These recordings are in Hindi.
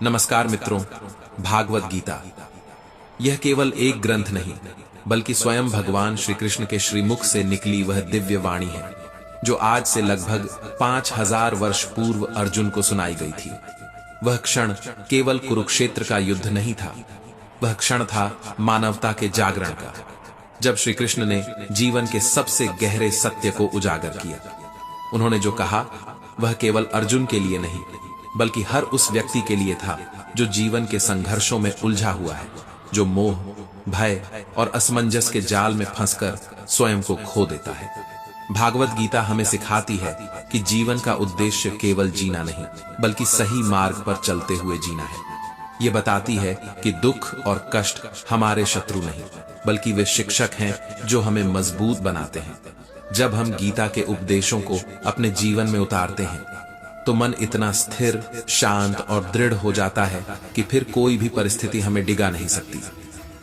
नमस्कार मित्रों, भागवत गीता यह केवल एक ग्रंथ नहीं बल्कि स्वयं भगवान श्री कृष्ण के श्रीमुख से निकली वह दिव्य वाणी है जो आज से लगभग 5000 वर्ष पूर्व अर्जुन को सुनाई गई थी। वह क्षण केवल कुरुक्षेत्र का युद्ध नहीं था, वह क्षण था मानवता के जागरण का, जब श्री कृष्ण ने जीवन के सबसे गहरे सत्य को उजागर किया। उन्होंने जो कहा वह केवल अर्जुन के लिए नहीं बल्कि हर उस व्यक्ति के लिए था जो जीवन के संघर्षों में उलझा हुआ है, जो मोह, भय और असमंजस के जाल में फंसकर स्वयं को खो देता है। भागवत गीता हमें सिखाती है कि जीवन का उद्देश्य केवल जीना नहीं बल्कि सही मार्ग पर चलते हुए जीना है। ये बताती है कि दुख और कष्ट हमारे शत्रु नहीं बल्कि वे शिक्षक हैं जो हमें मजबूत बनाते हैं। जब हम गीता के उपदेशों को अपने जीवन में उतारते हैं तो मन इतना स्थिर, शांत और दृढ़ हो जाता है कि फिर कोई भी परिस्थिति हमें डिगा नहीं सकती।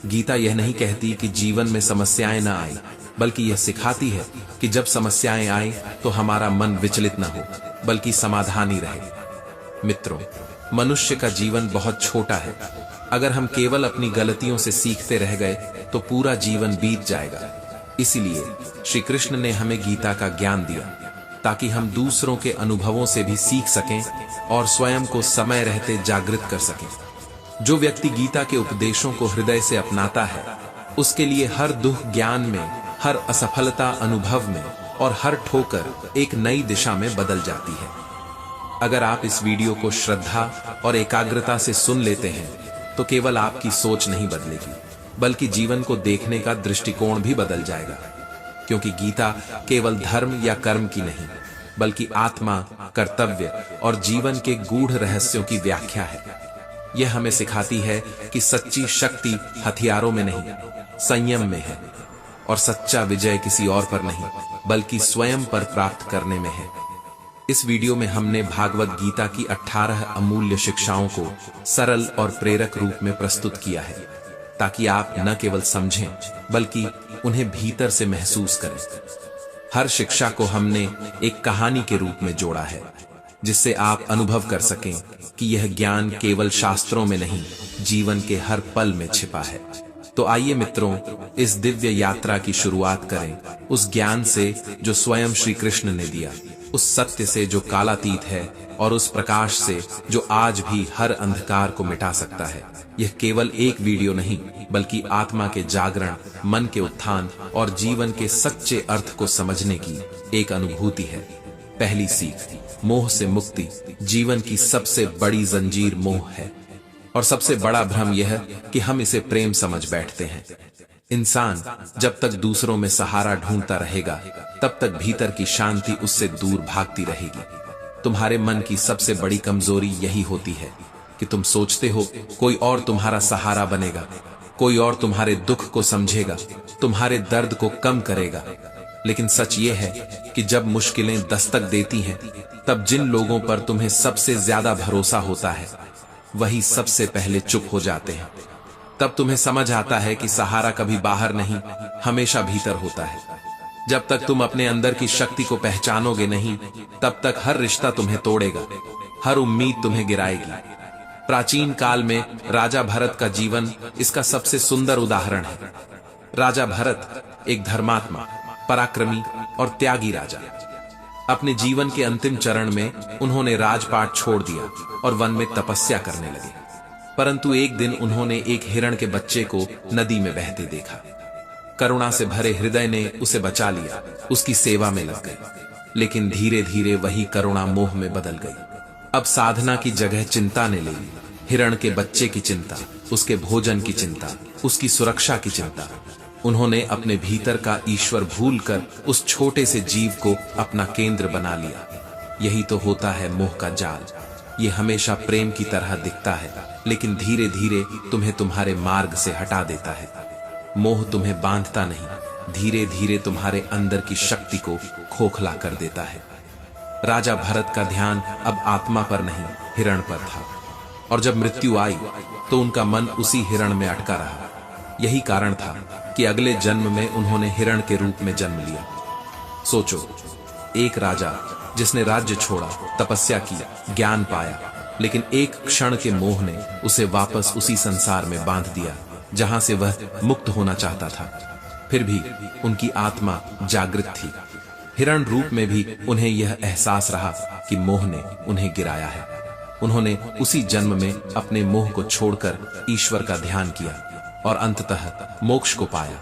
गीता यह नहीं कहती कि जीवन में समस्याएं न आए, बल्कि यह सिखाती है कि जब समस्याएं आए तो हमारा मन विचलित न हो बल्कि समाधानी रहे। मित्रों, मनुष्य का जीवन बहुत छोटा है। अगर हम केवल अपनी गलतियों से सीखते रह गए तो पूरा जीवन बीत जाएगा। इसीलिए श्री कृष्ण ने हमें गीता का ज्ञान दिया ताकि हम दूसरों के अनुभवों से भी सीख सकें और स्वयं को समय रहते जागृत कर सकें। जो व्यक्ति गीता के उपदेशों को हृदय से अपनाता है उसके लिए हर दुख ज्ञान में, हर असफलता अनुभव में और हर ठोकर एक नई दिशा में बदल जाती है। अगर आप इस वीडियो को श्रद्धा और एकाग्रता से सुन लेते हैं तो केवल आपकी सोच नहीं बदलेगी बल्कि जीवन को देखने का दृष्टिकोण भी बदल जाएगा, क्योंकि गीता केवल धर्म या कर्म की नहीं बल्कि आत्मा, कर्तव्य और जीवन के गूढ़ रहस्यों की व्याख्या है। यह हमें सिखाती है कि सच्ची शक्ति हथियारों में नहीं, संयम में है और सच्चा विजय किसी और पर नहीं बल्कि स्वयं पर प्राप्त करने में है। इस वीडियो में हमने भागवत गीता की 18 अमूल्य शिक्षाओं को सरल और प्रेरक रूप में प्रस्तुत किया है ताकि आप न केवल समझें बल्कि उन्हें भीतर से महसूस करें। हर शिक्षा को हमने एक कहानी के रूप में जोड़ा है जिससे आप अनुभव कर सकें कि यह ज्ञान केवल शास्त्रों में नहीं, जीवन के हर पल में छिपा है। तो आइए मित्रों, इस दिव्य यात्रा की शुरुआत करें उस ज्ञान से जो स्वयं श्री कृष्ण ने दिया, उस सत्य से जो कालातीत है और उस प्रकाश से जो आज भी हर अंधकार को मिटा सकता है। यह केवल एक वीडियो नहीं बल्कि आत्मा के जागरण, मन के उत्थान और जीवन के सच्चे अर्थ को समझने की एक अनुभूति है। पहली सीख, मोह से मुक्ति। जीवन की सबसे बड़ी जंजीर मोह है और सबसे बड़ा भ्रम यह कि हम इसे प्रेम समझ बैठते हैं। इंसान जब तक दूसरों में सहारा ढूंढता रहेगा तब तक भीतर की शांति उससे दूर भागती रहेगी। तुम्हारे मन की सबसे बड़ी कमजोरी यही होती है कि तुम सोचते हो कोई और तुम्हारा सहारा बनेगा, कोई और तुम्हारे दुख को समझेगा, तुम्हारे दर्द को कम करेगा। लेकिन सच ये है कि जब मुश्किलें दस्तक देती हैं तब जिन लोगों पर तुम्हें सबसे ज्यादा भरोसा होता है वही सबसे पहले चुप हो जाते हैं। तब तुम्हें समझ आता है कि सहारा कभी बाहर नहीं, हमेशा भीतर होता है। जब तक तुम अपने अंदर की शक्ति को पहचानोगे नहीं तब तक हर रिश्ता तुम्हें तोड़ेगा, हर उम्मीद तुम्हें गिराएगी। प्राचीन काल में राजा भरत का जीवन इसका सबसे सुंदर उदाहरण है। राजा भरत एक धर्मात्मा, पराक्रमी और त्यागी राजा। अपने जीवन के अंतिम चरण में उन्होंने राजपाट छोड़ दिया और वन में तपस्या करने लगे। परंतु एक दिन उन्होंने एक हिरण के बच्चे को नदी में बहते देखा। करुणा से भरे हृदय ने उसे बचा लिया, उसकी सेवा में लग गए। लेकिन धीरे धीरे वही करुणा मोह में बदल गई। अब साधना की जगह चिंता ने ले ली। हिरण के बच्चे की चिंता, उसके भोजन की चिंता, उसकी सुरक्षा की चिंता। उन्होंने अपने भीतर का ईश्वर भूलकर उस छोटे से जीव को अपना केंद्र बना लिया। यही तो होता है मोह का जाल। ये हमेशा प्रेम की तरह दिखता है लेकिन धीरे धीरे तुम्हें तुम्हारे मार्ग से हटा देता है। मोह तुम्हें बांधता नहीं, धीरे धीरे तुम्हारे अंदर की शक्ति को खोखला कर देता है। राजा भरत का ध्यान अब आत्मा पर नहीं, हिरण पर था, और जब मृत्यु आई तो उनका मन उसी हिरण में अटका रहा। यही कारण था कि अगले जन्म में उन्होंने हिरण के रूप में जन्म लिया। सोचो, एक राजा जिसने राज्य छोड़ा, तपस्या की, ज्ञान पाया लेकिन एक क्षण के मोह ने उसे वापस उसी संसार में बांध दिया जहां से वह मुक्त होना चाहता था। फिर भी उनकी आत्मा जागृत थी। हिरण रूप में भी उन्हें यह एहसास रहा कि मोह ने उन्हें गिराया है। उन्होंने उसी जन्म में अपने मोह को छोड़कर ईश्वर का ध्यान किया और अंततः मोक्ष को पाया।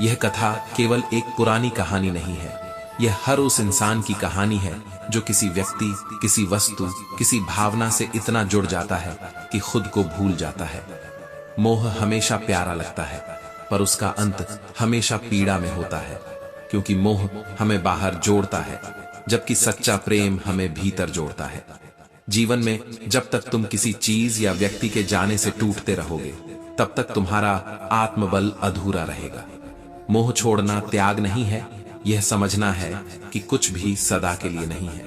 यह कथा केवल एक पुरानी कहानी नहीं है, यह हर उस इंसान की कहानी है जो किसी व्यक्ति, किसी वस्तु, किसी भावना से इतना जुड़ जाता है कि खुद को भूल जाता है। मोह हमेशा प्यारा लगता है, पर उसका अंत हमेशा पीड़ा में होता है, क्योंकि मोह हमें बाहर जोड़ता है, जबकि सच्चा प्रेम हमें भीतर जोड़ता है। जीवन में जब तक तुम किसी चीज या व्यक्ति के जाने से टूटते रहोगे, तब तक तुम्हारा आत्मबल अधूरा रहेगा। मोह छोड़ना त्याग नहीं है, यह समझना है कि कुछ भी सदा के लिए नहीं है।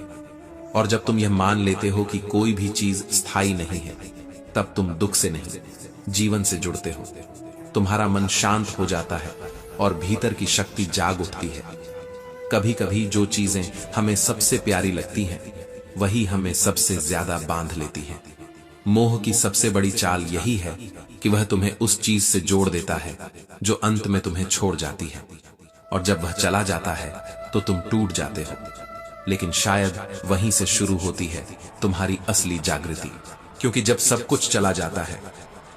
और जब तुम यह मान लेते हो कि कोई भी चीज स्थायी नहीं है, तब तुम दुख से नहीं, जीवन से जुड़ते हो। तुम्हारा मन शांत हो जाता है और भीतर की शक्ति जाग उठती है। कभी कभी जो चीजें हमें सबसे प्यारी लगती हैं, वही हमें सबसे ज्यादा बांध लेती हैं। मोह की सबसे बड़ी चाल यही है कि वह तुम्हें उस चीज से जोड़ देता है जो अंत में तुम्हें छोड़ जाती है, और जब वह चला जाता है तो तुम टूट जाते हो। लेकिन शायद वहीं से शुरू होती है तुम्हारी असली जागृति, क्योंकि जब सब कुछ चला जाता है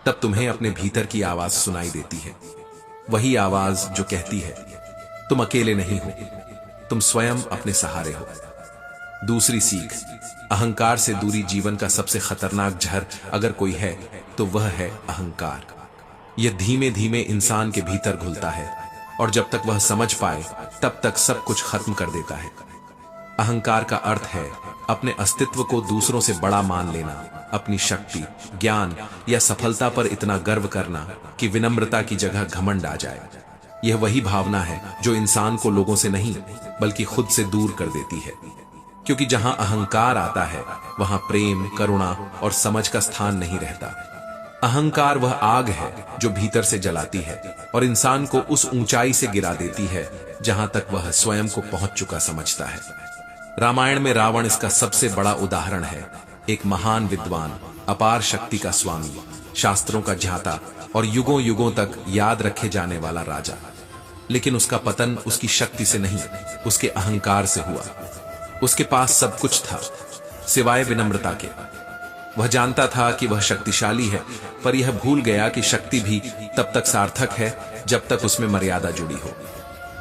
तब तुम्हें अपने भीतर की आवाज सुनाई देती है। वही आवाज जो कहती है तुम अकेले नहीं हो, तुम स्वयं अपने सहारे हो। दूसरी सीख, अहंकार से दूरी जीवन का सबसे खतरनाक जहर अगर कोई है तो वह है अहंकार। यह धीमे धीमे इंसान के भीतर घुलता है और जब तक वह समझ पाए तब तक सब कुछ खत्म कर देता है। अहंकार का अर्थ है अपने अस्तित्व को दूसरों से बड़ा मान लेना, अपनी शक्ति, ज्ञान या सफलता पर इतना गर्व करना कि विनम्रता की जगह घमंड आ जाए। यह वही भावना है जो इंसान को लोगों से नहीं बल्कि खुद से दूर कर देती है, क्योंकि जहां अहंकार आता है वहां प्रेम, करुणा और समझ का स्थान नहीं रहता। अहंकार वह आग है जो भीतर से जलाती है और इंसान को उस ऊंचाई से गिरा देती है जहां तक वह स्वयं को पहुंच चुका समझता है। रामायण में रावण इसका सबसे बड़ा उदाहरण है। एक महान विद्वान, अपार शक्ति का स्वामी, शास्त्रों का ज्ञाता और युगों युगों तक याद रखे जाने वाला राजा। लेकिन उसका पतन उसकी शक्ति से नहीं, उसके अहंकार से हुआ। उसके पास सब कुछ था सिवाय विनम्रता के। वह जानता था कि वह शक्तिशाली है, पर यह भूल गया कि शक्ति भी तब तक सार्थक है जब तक उसमें मर्यादा जुड़ी हो।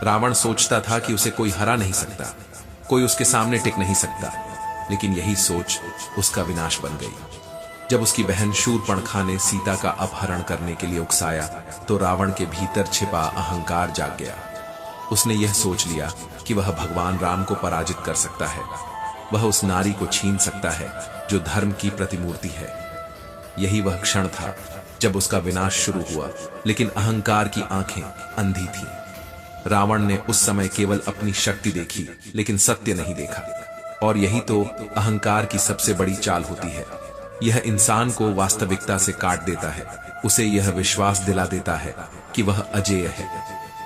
रावण सोचता था कि उसे कोई हरा नहीं सकता, कोई उसके सामने टिक नहीं सकता, लेकिन यही सोच उसका विनाश बन गई। जब उसकी बहन शूरपणखा ने सीता का अपहरण करने के लिए उकसाया तो रावण के भीतर छिपा अहंकार जाग गया। उसने यह सोच लिया कि वह भगवान राम को पराजित कर सकता है, वह उस नारी को छीन सकता है जो धर्म की प्रतिमूर्ति है। यही वह क्षण था जब उसका विनाश शुरू हुआ, लेकिन अहंकार की आंखें अंधी थीं। रावण ने उस समय केवल अपनी शक्ति देखी, लेकिन सत्य नहीं देखा। और यही तो अहंकार की सबसे बड़ी चाल होती है। यह इंसान को वास्तविकता से काट देता है, उसे यह विश्वास दिला देता है कि वह अजेय है।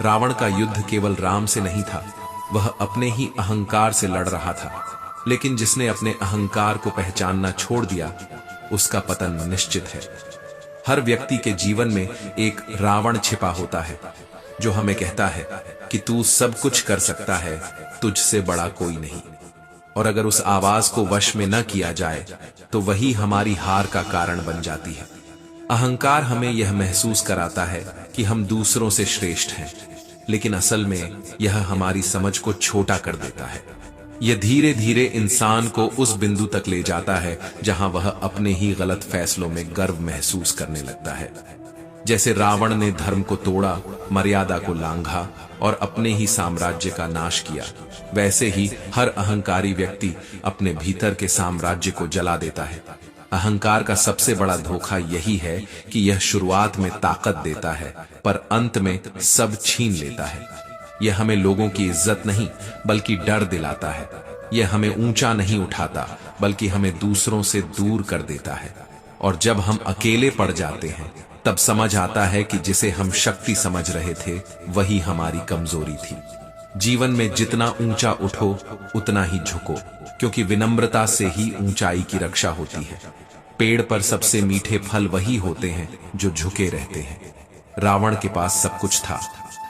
रावण का युद्ध केवल राम से नहीं था, वह अपने ही अहंकार से लड़ रहा था। लेकिन जिसने अपने अहंकार को पहचानना छोड़ दिया, उसका पतन निश्चित है। हर व्यक्ति के जीवन में एक रावण छिपा होता है जो हमें कहता है कि तू सब कुछ कर सकता है, तुझसे बड़ा कोई नहीं। और अगर उस आवाज को वश में न किया जाए तो वही हमारी हार का कारण बन जाती है। अहंकार हमें यह महसूस कराता है कि हम दूसरों से श्रेष्ठ हैं, लेकिन असल में यह हमारी समझ को छोटा कर देता है। यह धीरे धीरे इंसान को उस बिंदु तक ले जाता है जहां वह अपने ही गलत फैसलों में गर्व महसूस करने लगता है। जैसे रावण ने धर्म को तोड़ा, मर्यादा को लांघा और अपने ही साम्राज्य का नाश किया, वैसे ही हर अहंकारी व्यक्ति अपने भीतर के साम्राज्य को जला देता है। अहंकार का सबसे बड़ा धोखा यही है कि यह शुरुआत में ताकत देता है, पर अंत में सब छीन लेता है। यह हमें लोगों की इज्जत नहीं बल्कि डर दिलाता है। यह हमें ऊंचा नहीं उठाता बल्कि हमें दूसरों से दूर कर देता है। और जब हम अकेले पड़ जाते हैं तब समझ आता है कि जिसे हम शक्ति समझ रहे थे वही हमारी कमजोरी थी। जीवन में जितना ऊंचा उठो उतना ही झुको, क्योंकि विनम्रता से ही ऊंचाई की रक्षा होती है। पेड़ पर सबसे मीठे फल वही होते हैं जो झुके रहते हैं। रावण के पास सब कुछ था,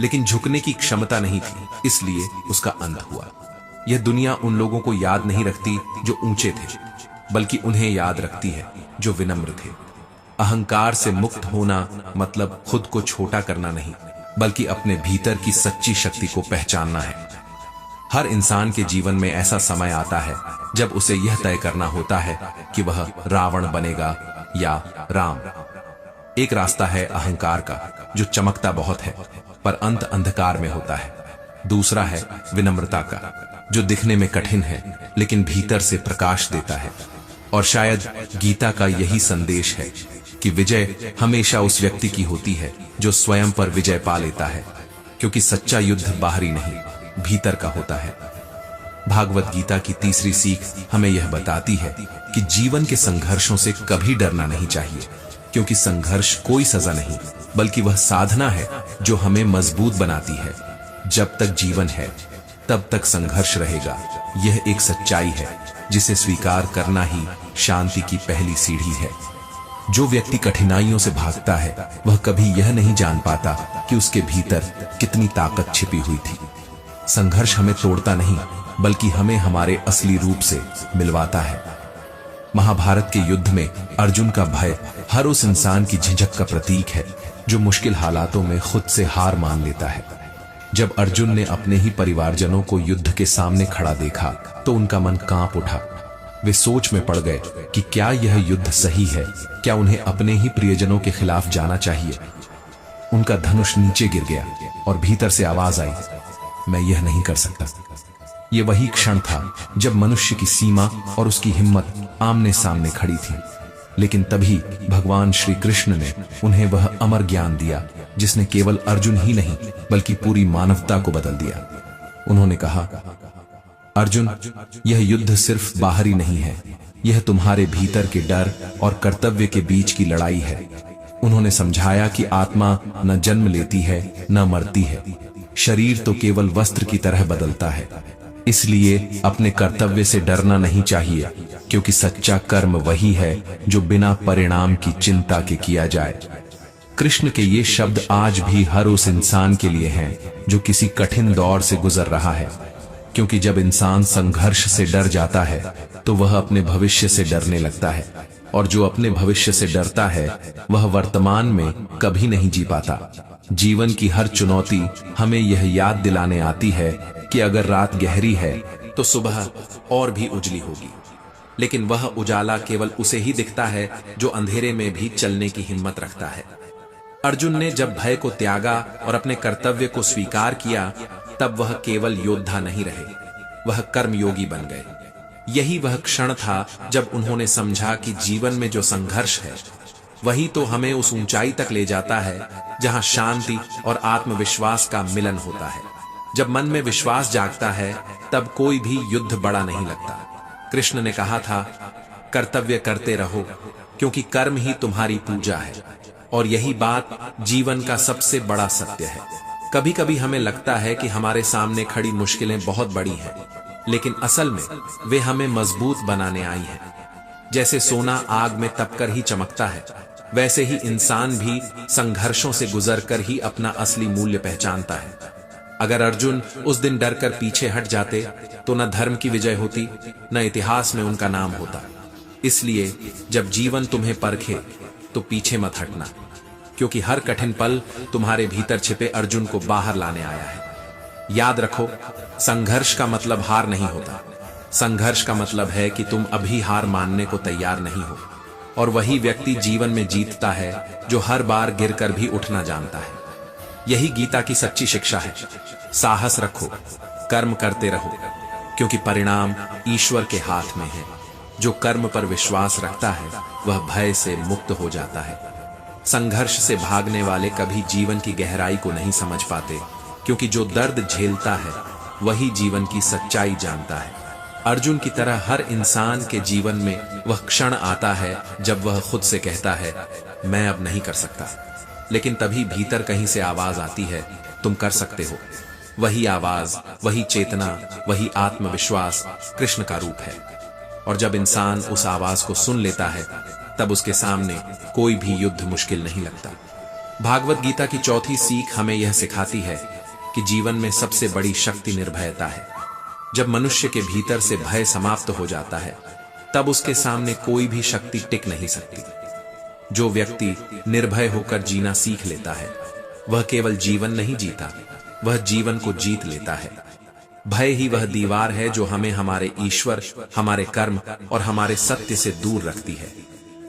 लेकिन झुकने की क्षमता नहीं थी, इसलिए उसका अंत हुआ। यह दुनिया उन लोगों को याद नहीं रखती जो ऊंचे थे, बल्कि उन्हें याद रखती है जो विनम्र थे। अहंकार से मुक्त होना मतलब खुद को छोटा करना नहीं, बल्कि अपने भीतर की सच्ची शक्ति को पहचानना है। हर इंसान के जीवन में ऐसा समय आता है जब उसे यह तय करना होता है कि वह रावण बनेगा या राम। एक रास्ता है अहंकार का, जो चमकता बहुत है पर अंत अंधकार में होता है। दूसरा है विनम्रता का, जो दिखने में कठिन है लेकिन भीतर से प्रकाश देता है। और शायद गीता का यही संदेश है कि विजय हमेशा उस व्यक्ति की होती है जो स्वयं पर विजय पा लेता है, क्योंकि सच्चा युद्ध बाहरी नहीं, भीतर का होता है। भागवत गीता की तीसरी सीख हमें यह बताती है कि जीवन के संघर्षों से कभी डरना नहीं चाहिए, क्योंकि संघर्ष कोई सजा नहीं, बल्कि वह साधना है जो हमें मजबूत बनाती है। जब तक जीवन है तब तक संघर्ष रहेगा। यह एक सच्चाई है जिसे स्वीकार करना ही शांति की पहली सीढ़ी है। जो व्यक्ति कठिनाइयों से भागता है वह कभी यह नहीं जान पाता कि उसके भीतर कितनी ताकत छिपी हुई थी। संघर्ष हमें तोड़ता नहीं, बल्कि हमें हमारे असली रूप से मिलवाता है। महाभारत के युद्ध में अर्जुन का भय हर उस इंसान की झिझक का प्रतीक है जो मुश्किल हालातों में खुद से हार मान लेता है। जब अर्जुन ने अपने ही परिवारजनों को युद्ध के सामने खड़ा देखा तो उनका मन कांप उठा। वे सोच में पड़ गए कि क्या यह युद्ध सही है, क्या उन्हें अपने ही प्रियजनों के खिलाफ जाना चाहिए। उनका धनुष नीचे गिर गया और भीतर से आवाज आई, मैं यह नहीं कर सकता। यह वही क्षण था जब मनुष्य की सीमा और उसकी हिम्मत आमने सामने खड़ी थी। लेकिन तभी भगवान श्री कृष्ण ने उन्हें वह अमर ज्ञान दिया जिसने केवल अर्जुन ही नहीं बल्कि पूरी मानवता को बदल दिया। उन्होंने कहा, अर्जुन, यह युद्ध सिर्फ बाहरी नहीं है, यह तुम्हारे भीतर के डर और कर्तव्य के बीच की लड़ाई है। उन्होंने समझाया कि आत्मा न जन्म लेती है न मरती है, शरीर तो केवल वस्त्र की तरह बदलता है। इसलिए अपने कर्तव्य से डरना नहीं चाहिए, क्योंकि सच्चा कर्म वही है जो बिना परिणाम की चिंता के किया जाए। कृष्ण के ये शब्द आज भी हर उस इंसान के लिए हैं जो किसी कठिन दौर से गुजर रहा है, क्योंकि जब इंसान संघर्ष से डर जाता है तो वह अपने भविष्य से डरने लगता है, और जो अपने भविष्य से डरता है वह वर्तमान में कभी नहीं जी पाता। जीवन की हर चुनौती हमें यह याद दिलाने आती है कि अगर रात गहरी है तो सुबह और भी उजली होगी, लेकिन वह उजाला केवल उसे ही दिखता है जो अंधेरे में भी चलने की हिम्मत रखता है। अर्जुन ने जब भय को त्यागा और अपने कर्तव्य को स्वीकार किया, तब वह केवल योद्धा नहीं रहे, वह कर्मयोगी बन गए। यही वह क्षण था जब उन्होंने समझा कि जीवन में जो संघर्ष है वही तो हमें उस ऊंचाई तक ले जाता है जहां शांति और आत्मविश्वास का मिलन होता है। जब मन में विश्वास जागता है तब कोई भी युद्ध बड़ा नहीं लगता। कृष्ण ने कहा था, कर्तव्य करते रहो, क्योंकि कर्म ही तुम्हारी पूजा है। और यही बात जीवन का सबसे बड़ा सत्य है। कभी कभी हमें लगता है कि हमारे सामने खड़ी मुश्किलें बहुत बड़ी हैं, लेकिन असल में वे हमें मजबूत बनाने आई हैं। जैसे सोना आग में तपकर ही चमकता है, वैसे ही इंसान भी संघर्षों से गुजरकर ही अपना असली मूल्य पहचानता है। अगर अर्जुन उस दिन डरकर पीछे हट जाते तो न धर्म की विजय होती, न इतिहास में उनका नाम होता। इसलिए जब जीवन तुम्हें परखे तो पीछे मत हटना, क्योंकि हर कठिन पल तुम्हारे भीतर छिपे अर्जुन को बाहर लाने आया है। याद रखो, संघर्ष का मतलब हार नहीं होता। संघर्ष का मतलब है कि तुम अभी हार मानने को तैयार नहीं हो। और वही व्यक्ति जीवन में जीतता है जो हर बार गिरकर भी उठना जानता है। यही गीता की सच्ची शिक्षा है। साहस रखो, कर्म करते रहो, क्योंकि परिणाम ईश्वर के हाथ में है। जो कर्म पर विश्वास रखता है वह भय से मुक्त हो जाता है। संघर्ष से भागने वाले कभी जीवन की गहराई को नहीं समझ पाते, क्योंकि जो दर्द झेलता है वही जीवन की सच्चाई जानता है। अर्जुन की तरह हर इंसान के जीवन में वह क्षण आता है जब वह खुद से कहता है, मैं अब नहीं कर सकता। लेकिन तभी भीतर कहीं से आवाज आती है, तुम कर सकते हो। वही आवाज, वही चेतना, वही आत्मविश्वास कृष्ण का रूप है। और जब इंसान उस आवाज को सुन लेता है तब उसके सामने कोई भी युद्ध मुश्किल नहीं लगता। भागवत गीता की चौथी सीख हमें यह सिखाती है कि जीवन में सबसे बड़ी शक्ति निर्भयता है। जब मनुष्य के भीतर से भय समाप्त हो जाता है, तब उसके सामने कोई भी शक्ति टिक नहीं सकती। जो व्यक्ति निर्भय होकर जीना सीख लेता है, वह केवल जीवन नहीं जीता, वह जीवन को जीत लेता है। भय ही वह दीवार है जो हमें हमारे ईश्वर, हमारे कर्म और हमारे सत्य से दूर रखती है।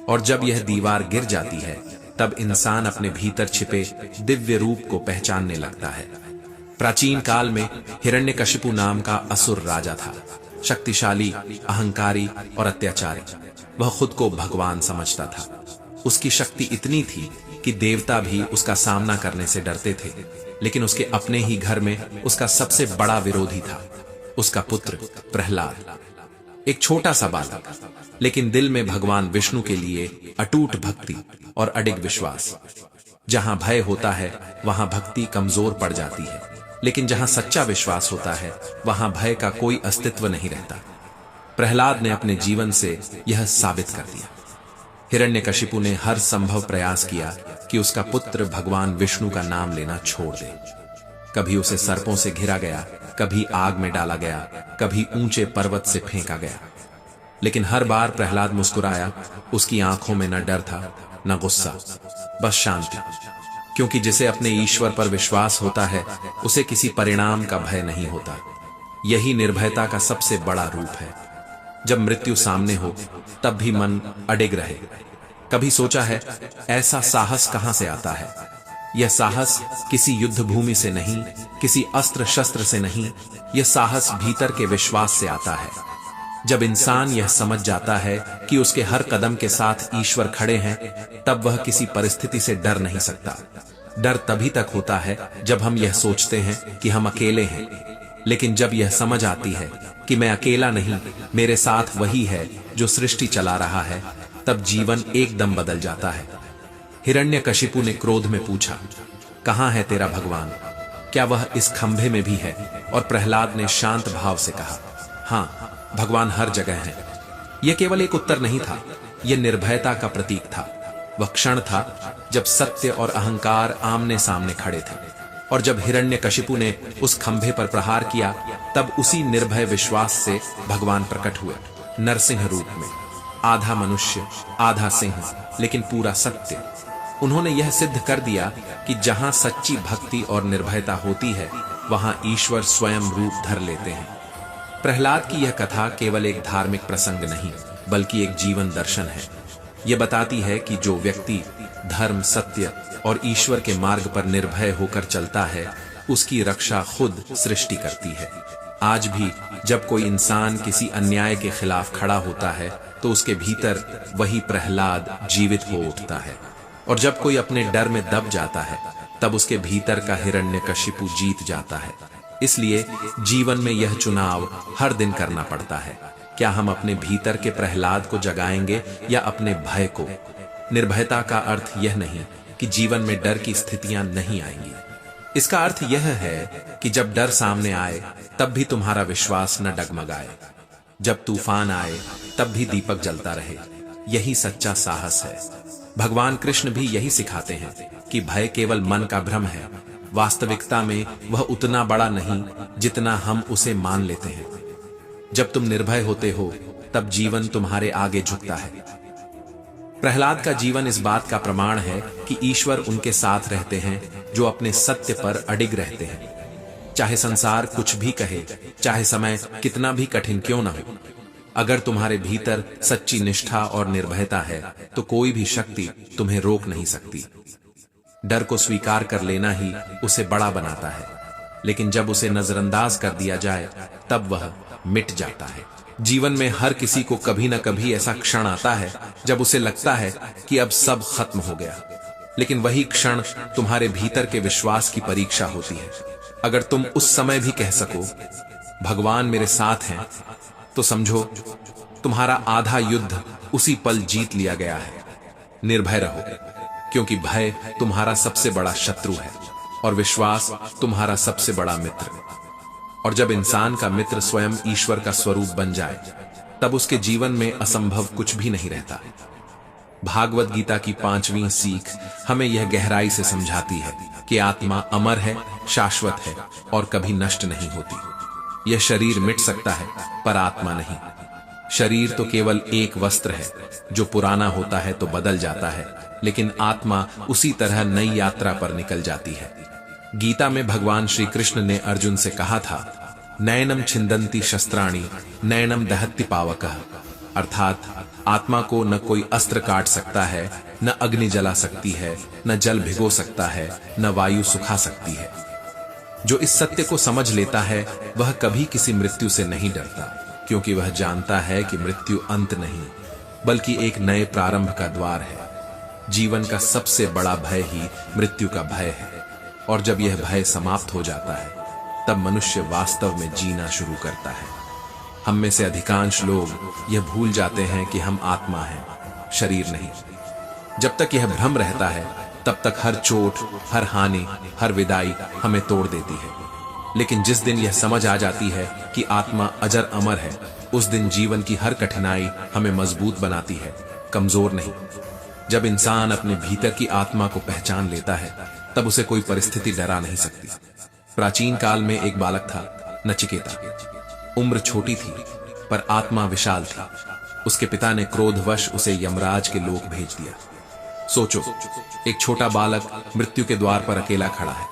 और जब यह दीवार गिर जाती है, तब इंसान अपने भीतर छिपे दिव्य रूप को पहचानने लगता है। प्राचीन काल में हिरण्यकशिपु नाम का असुर राजा था, शक्तिशाली, अहंकारी और अत्याचारी। वह खुद को भगवान समझता था। उसकी शक्ति इतनी थी कि देवता भी उसका सामना करने से डरते थे। लेकिन उसके अपने ही घर में उसका सबसे बड़ा विरोधी था, उसका पुत्र प्रहलाद, एक छोटा सा बालक, लेकिन दिल में भगवान विष्णु के लिए अटूट भक्ति और अडिग विश्वास। जहां भय होता है, वहां भक्ति कमजोर पड़ जाती है, लेकिन जहां सच्चा विश्वास होता है, वहां भय का कोई अस्तित्व नहीं रहता। प्रहलाद ने अपने जीवन से यह साबित कर दिया। हिरण्यकशिपु ने हर संभव प्रयास किया कि उसका पुत्र भगवान विष्णु का नाम लेना छोड़ दे। कभी उसे सर्पों से घिरा गया, कभी आग में डाला गया, कभी ऊंचे पर्वत से फेंका गया, लेकिन हर बार प्रहलाद मुस्कुराया। उसकी आंखों में न डर था, न गुस्सा, बस शांति। क्योंकि जिसे अपने ईश्वर पर विश्वास होता है, उसे किसी परिणाम का भय नहीं होता। यही निर्भयता का सबसे बड़ा रूप है। जब मृत्यु सामने हो, तब भी मन अडिग रहे। कभी सोचा है, ऐसा साहस कहां से आता है? यह साहस किसी युद्ध भूमि से नहीं, किसी अस्त्र शस्त्र से नहीं, यह साहस भीतर के विश्वास से आता है। जब इंसान यह समझ जाता है कि उसके हर कदम के साथ ईश्वर खड़े हैं, तब वह किसी परिस्थिति से डर नहीं सकता। डर तभी तक होता है जब हम यह सोचते हैं कि हम अकेले हैं, लेकिन जब यह समझ आती है कि मैं अकेला नहीं, मेरे साथ वही है जो सृष्टि चला रहा है, तब जीवन एकदम बदल जाता है। हिरण्यकशिपु ने क्रोध में पूछा, कहां है तेरा भगवान? क्या वह इस खंभे में भी है? और प्रहलाद ने शांत भाव से कहा, हां, भगवान हर जगह है। यह केवल एक उत्तर नहीं था, यह निर्भयता का प्रतीक था। वह क्षण था जब सत्य और अहंकार आमने सामने खड़े थे। और जब हिरण्यकशिपु ने उस खंभे पर प्रहार किया, तब उसी निर्भय विश्वास से भगवान प्रकट हुए, नरसिंह रूप में, आधा मनुष्य, आधा सिंह, लेकिन पूरा सत्य। उन्होंने यह सिद्ध कर दिया कि जहां सच्ची भक्ति और निर्भयता होती है, वहां ईश्वर स्वयं रूप धर लेते हैं। प्रहलाद की यह कथा केवल एक धार्मिक प्रसंग नहीं, बल्कि एक जीवन दर्शन है। यह बताती है कि जो व्यक्ति धर्म, सत्य और ईश्वर के मार्ग पर निर्भय होकर चलता है, उसकी रक्षा खुद सृष्टि करती है। आज भी जब कोई इंसान किसी अन्याय के खिलाफ खड़ा होता है, तो उसके भीतर वही प्रहलाद जीवित हो उठता है। और जब कोई अपने डर में दब जाता है, तब उसके भीतर का हिरण्यकशिपु जीत जाता है। इसलिए जीवन में यह चुनाव हर दिन करना पड़ता है। क्या हम अपने भीतर के प्रहलाद को जगाएंगे या अपने भय को? निर्भयता का अर्थ यह नहीं कि जीवन में डर की स्थितियां नहीं आएंगी। इसका अर्थ यह है कि जब डर सामने आए, तब भी तुम्हारा विश्वास न डगमगाए। जब तूफान आए, तब भी दीपक जलता रहे। यही सच्चा साहस है। भगवान कृष्ण भी यही सिखाते हैं कि भय केवल मन का भ्रम है। वास्तविकता में वह उतना बड़ा नहीं जितना हम उसे मान लेते हैं। जब तुम निर्भय होते हो, तब जीवन तुम्हारे आगे झुकता है। प्रहलाद का जीवन इस बात का प्रमाण है कि ईश्वर उनके साथ रहते हैं जो अपने सत्य पर अडिग रहते हैं। चाहे संसार कुछ भी कहे, चाहे समय कितना भी कठिन क्यों न हो, अगर तुम्हारे भीतर सच्ची निष्ठा और निर्भयता है, तो कोई भी शक्ति तुम्हें रोक नहीं सकती। डर को स्वीकार कर लेना ही उसे बड़ा बनाता है, लेकिन जब उसे नजरअंदाज कर दिया जाए, तब वह मिट जाता है। जीवन में हर किसी को कभी न कभी ऐसा क्षण आता है जब उसे लगता है कि अब सब खत्म हो गया, लेकिन वही क्षण तुम्हारे भीतर के विश्वास की परीक्षा होती है। अगर तुम उस समय भी कह सको, भगवान मेरे साथ हैं, तो समझो तुम्हारा आधा युद्ध उसी पल जीत लिया गया है। निर्भय रहो, क्योंकि भय तुम्हारा सबसे बड़ा शत्रु है और विश्वास तुम्हारा सबसे बड़ा मित्र। और जब इंसान का मित्र स्वयं ईश्वर का स्वरूप बन जाए, तब उसके जीवन में असंभव कुछ भी नहीं रहता। भागवत गीता की 5वीं सीख हमें यह गहराई से समझाती है कि आत्मा अमर है, शाश्वत है और कभी नष्ट नहीं होती। यह शरीर मिट सकता है पर आत्मा नहीं। शरीर तो केवल एक वस्त्र है जो पुराना होता है तो बदल जाता है, लेकिन आत्मा उसी तरह नई यात्रा पर निकल जाती है। गीता में भगवान श्री कृष्ण ने अर्जुन से कहा था, नयनम छिंदंती शस्त्राणि नयनम दहत्ति पावकः, अर्थात आत्मा को न कोई अस्त्र काट सकता है, न अग्नि जला सकती है, न जल भिगो सकता है, न वायु सुखा सकती है। जो इस सत्य को समझ लेता है वह कभी किसी मृत्यु से नहीं डरता, क्योंकि वह जानता है कि मृत्यु अंत नहीं बल्कि एक नए प्रारंभ का द्वार है। जीवन का सबसे बड़ा भय ही मृत्यु का भय है, और जब यह भय समाप्त हो जाता है तब मनुष्य वास्तव में जीना शुरू करता है। हम में से अधिकांश लोग यह भूल जाते हैं कि हम आत्मा हैं, शरीर नहीं। जब तक यह भ्रम रहता है तब तक हर चोट, हर हानि, हर विदाई हमें तोड़ देती है। लेकिन जिस दिन यह समझ आ जाती है कि आत्मा अजर अमर है, उस दिन जीवन की हर कठिनाई हमें मजबूत बनाती है, कमजोर नहीं। जब इंसान अपने भीतर की आत्मा को पहचान लेता है तब उसे कोई परिस्थिति डरा नहीं सकती। प्राचीन काल में एक बालक था, नचिकेता। उम्र छोटी थी पर आत्मा विशाल थी। उसके पिता ने क्रोधवश उसे यमराज के लोक भेज दिया। सोचो, एक छोटा बालक मृत्यु के द्वार पर अकेला खड़ा है।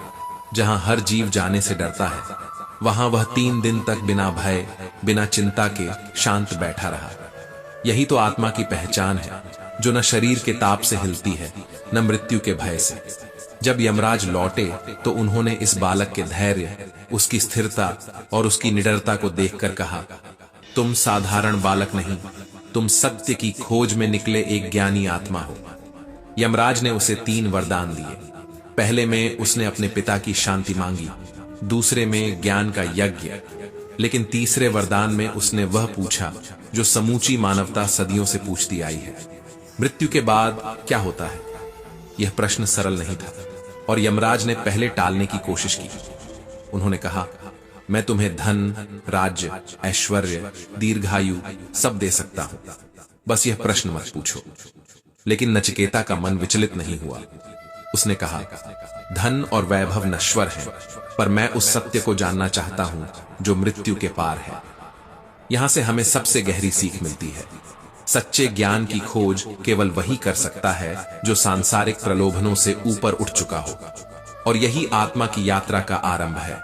जहां हर जीव जाने से डरता है, वहां वह 3 दिन तक बिना भय, बिना चिंता के शांत बैठा रहा। यही तो आत्मा की पहचान है, जो न शरीर के ताप से हिलती है, न मृत्यु के भय से। जब यमराज लौटे तो उन्होंने इस बालक के धैर्य, उसकी स्थिरता और उसकी निडरता को देखकर कहा, तुम साधारण बालक नहीं, तुम सत्य की खोज में निकले एक ज्ञानी आत्मा हो। यमराज ने उसे 3 वरदान दिए। पहले में उसने अपने पिता की शांति मांगी, दूसरे में ज्ञान का यज्ञ, लेकिन तीसरे वरदान में उसने वह पूछा जो समूची मानवता सदियों से पूछती आई है, मृत्यु के बाद क्या होता है? यह प्रश्न सरल नहीं था और यमराज ने पहले टालने की कोशिश की। उन्होंने कहा, मैं तुम्हें धन, राज्य, ऐश्वर्य, दीर्घायु सब दे सकता हूं, बस यह प्रश्न मत पूछो। लेकिन नचिकेता का मन विचलित नहीं हुआ। उसने कहा, धन और वैभव नश्वर है, पर मैं उस सत्य को जानना चाहता हूं जो मृत्यु के पार है। यहां से हमें सबसे गहरी सीख मिलती है। सच्चे ज्ञान की खोज केवल वही कर सकता है जो सांसारिक प्रलोभनों से ऊपर उठ चुका हो, और यही आत्मा की यात्रा का आरंभ है।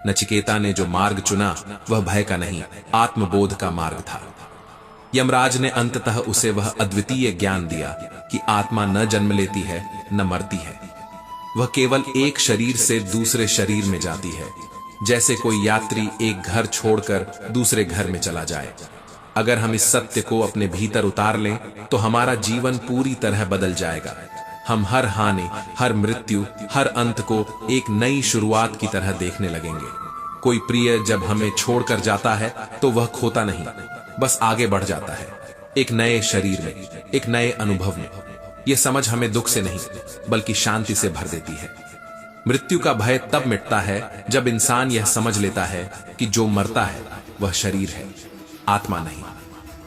नचिकेता ने जो मार्ग चुना वह भय का नहीं, आत्मबोध का मार्ग था। यमराज ने अंततः उसे वह अद्वितीय ज्ञान दिया कि आत्मा न जन्म लेती है न मरती है। वह केवल एक शरीर से दूसरे शरीर में जाती है, जैसे कोई यात्री एक घर छोड़कर दूसरे घर में चला जाए। अगर हम इस सत्य को अपने भीतर उतार लें तो हमारा जीवन पूरी तरह बदल जाएगा। हम हर हानि, हर मृत्यु, हर अंत को एक नई शुरुआत की तरह देखने लगेंगे। कोई प्रिय जब हमें छोड़कर जाता है तो वह खोता नहीं, बस आगे बढ़ जाता है, एक नए शरीर में, एक नए अनुभव में। यह समझ हमें दुख से नहीं बल्कि शांति से भर देती है। मृत्यु का भय तब मिटता है जब इंसान यह समझ लेता है कि जो मरता है वह शरीर है, आत्मा नहीं।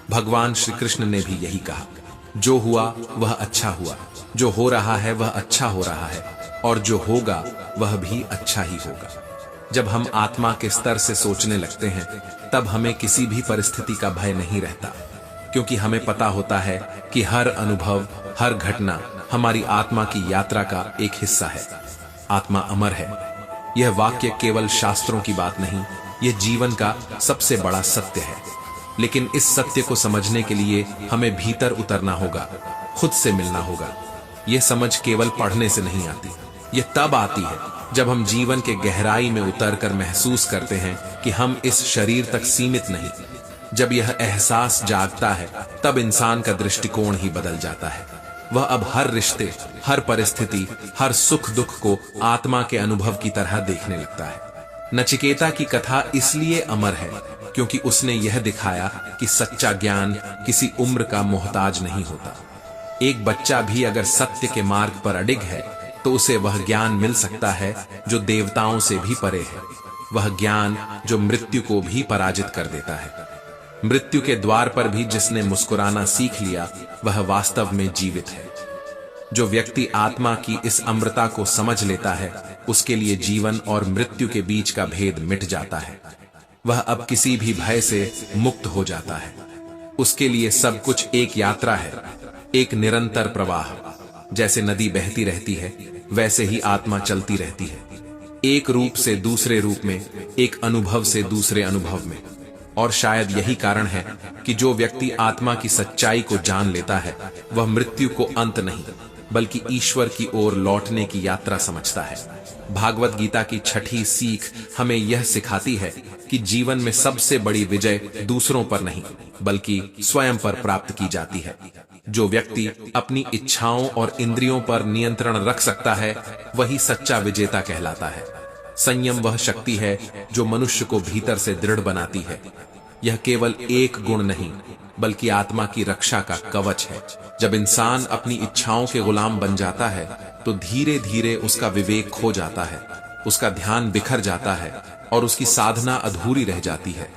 भगवान श्री कृष्ण ने भी यही कहा, जो हुआ वह अच्छा हुआ, जो हो रहा है वह अच्छा हो रहा है, और जो होगा वह भी अच्छा ही होगा। जब हम आत्मा के स्तर से सोचने लगते हैं तब हमें किसी भी परिस्थिति का भय नहीं रहता, क्योंकि हमें पता होता है कि हर अनुभव, हर घटना हमारी आत्मा की यात्रा का एक हिस्सा है। आत्मा अमर है। यह वाक्य केवल शास्त्रों की बात नहीं, यह जीवन का सबसे बड़ा सत्य है। लेकिन इस सत्य को समझने के लिए हमें भीतर उतरना होगा, खुद से मिलना होगा। यह समझ केवल पढ़ने से नहीं आती, यह तब आती है जब हम जीवन के गहराई में उतरकर महसूस करते हैं कि हम इस शरीर तक सीमित नहीं। जब यह एहसास जागता है तब इंसान का दृष्टिकोण ही बदल जाता है। वह अब हर रिश्ते, हर परिस्थिति, हर सुख दुख को आत्मा के अनुभव की तरह देखने लगता है। नचिकेता की कथा इसलिए अमर है क्योंकि उसने यह दिखाया कि सच्चा ज्ञान किसी उम्र का मोहताज नहीं होता। एक बच्चा भी अगर सत्य के मार्ग पर अडिग है तो उसे वह ज्ञान मिल सकता है जो देवताओं से भी परे है, वह ज्ञान जो मृत्यु को भी पराजित कर देता है। मृत्यु के द्वार पर भी जिसने मुस्कुराना सीख लिया वह वास्तव में जीवित है। जो व्यक्ति आत्मा की इस अमृता को समझ लेता है उसके लिए जीवन और मृत्यु के बीच का भेद मिट जाता है। वह अब किसी भी भय से मुक्त हो जाता है। उसके लिए सब कुछ एक यात्रा है, एक निरंतर प्रवाह। जैसे नदी बहती रहती है वैसे ही आत्मा चलती रहती है, एक रूप से दूसरे रूप में, एक अनुभव से दूसरे अनुभव में। और शायद यही कारण है कि जो व्यक्ति आत्मा की सच्चाई को जान लेता है वह मृत्यु को अंत नहीं बल्कि ईश्वर की ओर लौटने की यात्रा समझता है। भागवत गीता की छठी सीख हमें यह सिखाती है कि जीवन में सबसे बड़ी विजय दूसरों पर नहीं बल्कि स्वयं पर प्राप्त की जाती है। जो व्यक्ति अपनी इच्छाओं और इंद्रियों पर नियंत्रण रख सकता है वही सच्चा विजेता कहलाता है। संयम वह शक्ति है जो मनुष्य को भीतर से दृढ़ बनाती है। यह केवल एक गुण नहीं बल्कि आत्मा की रक्षा का कवच है। जब इंसान अपनी इच्छाओं के गुलाम बन जाता है तो धीरे धीरे उसका विवेक खो जाता है, उसका ध्यान बिखर जाता है और उसकी साधना अधूरी रह जाती है।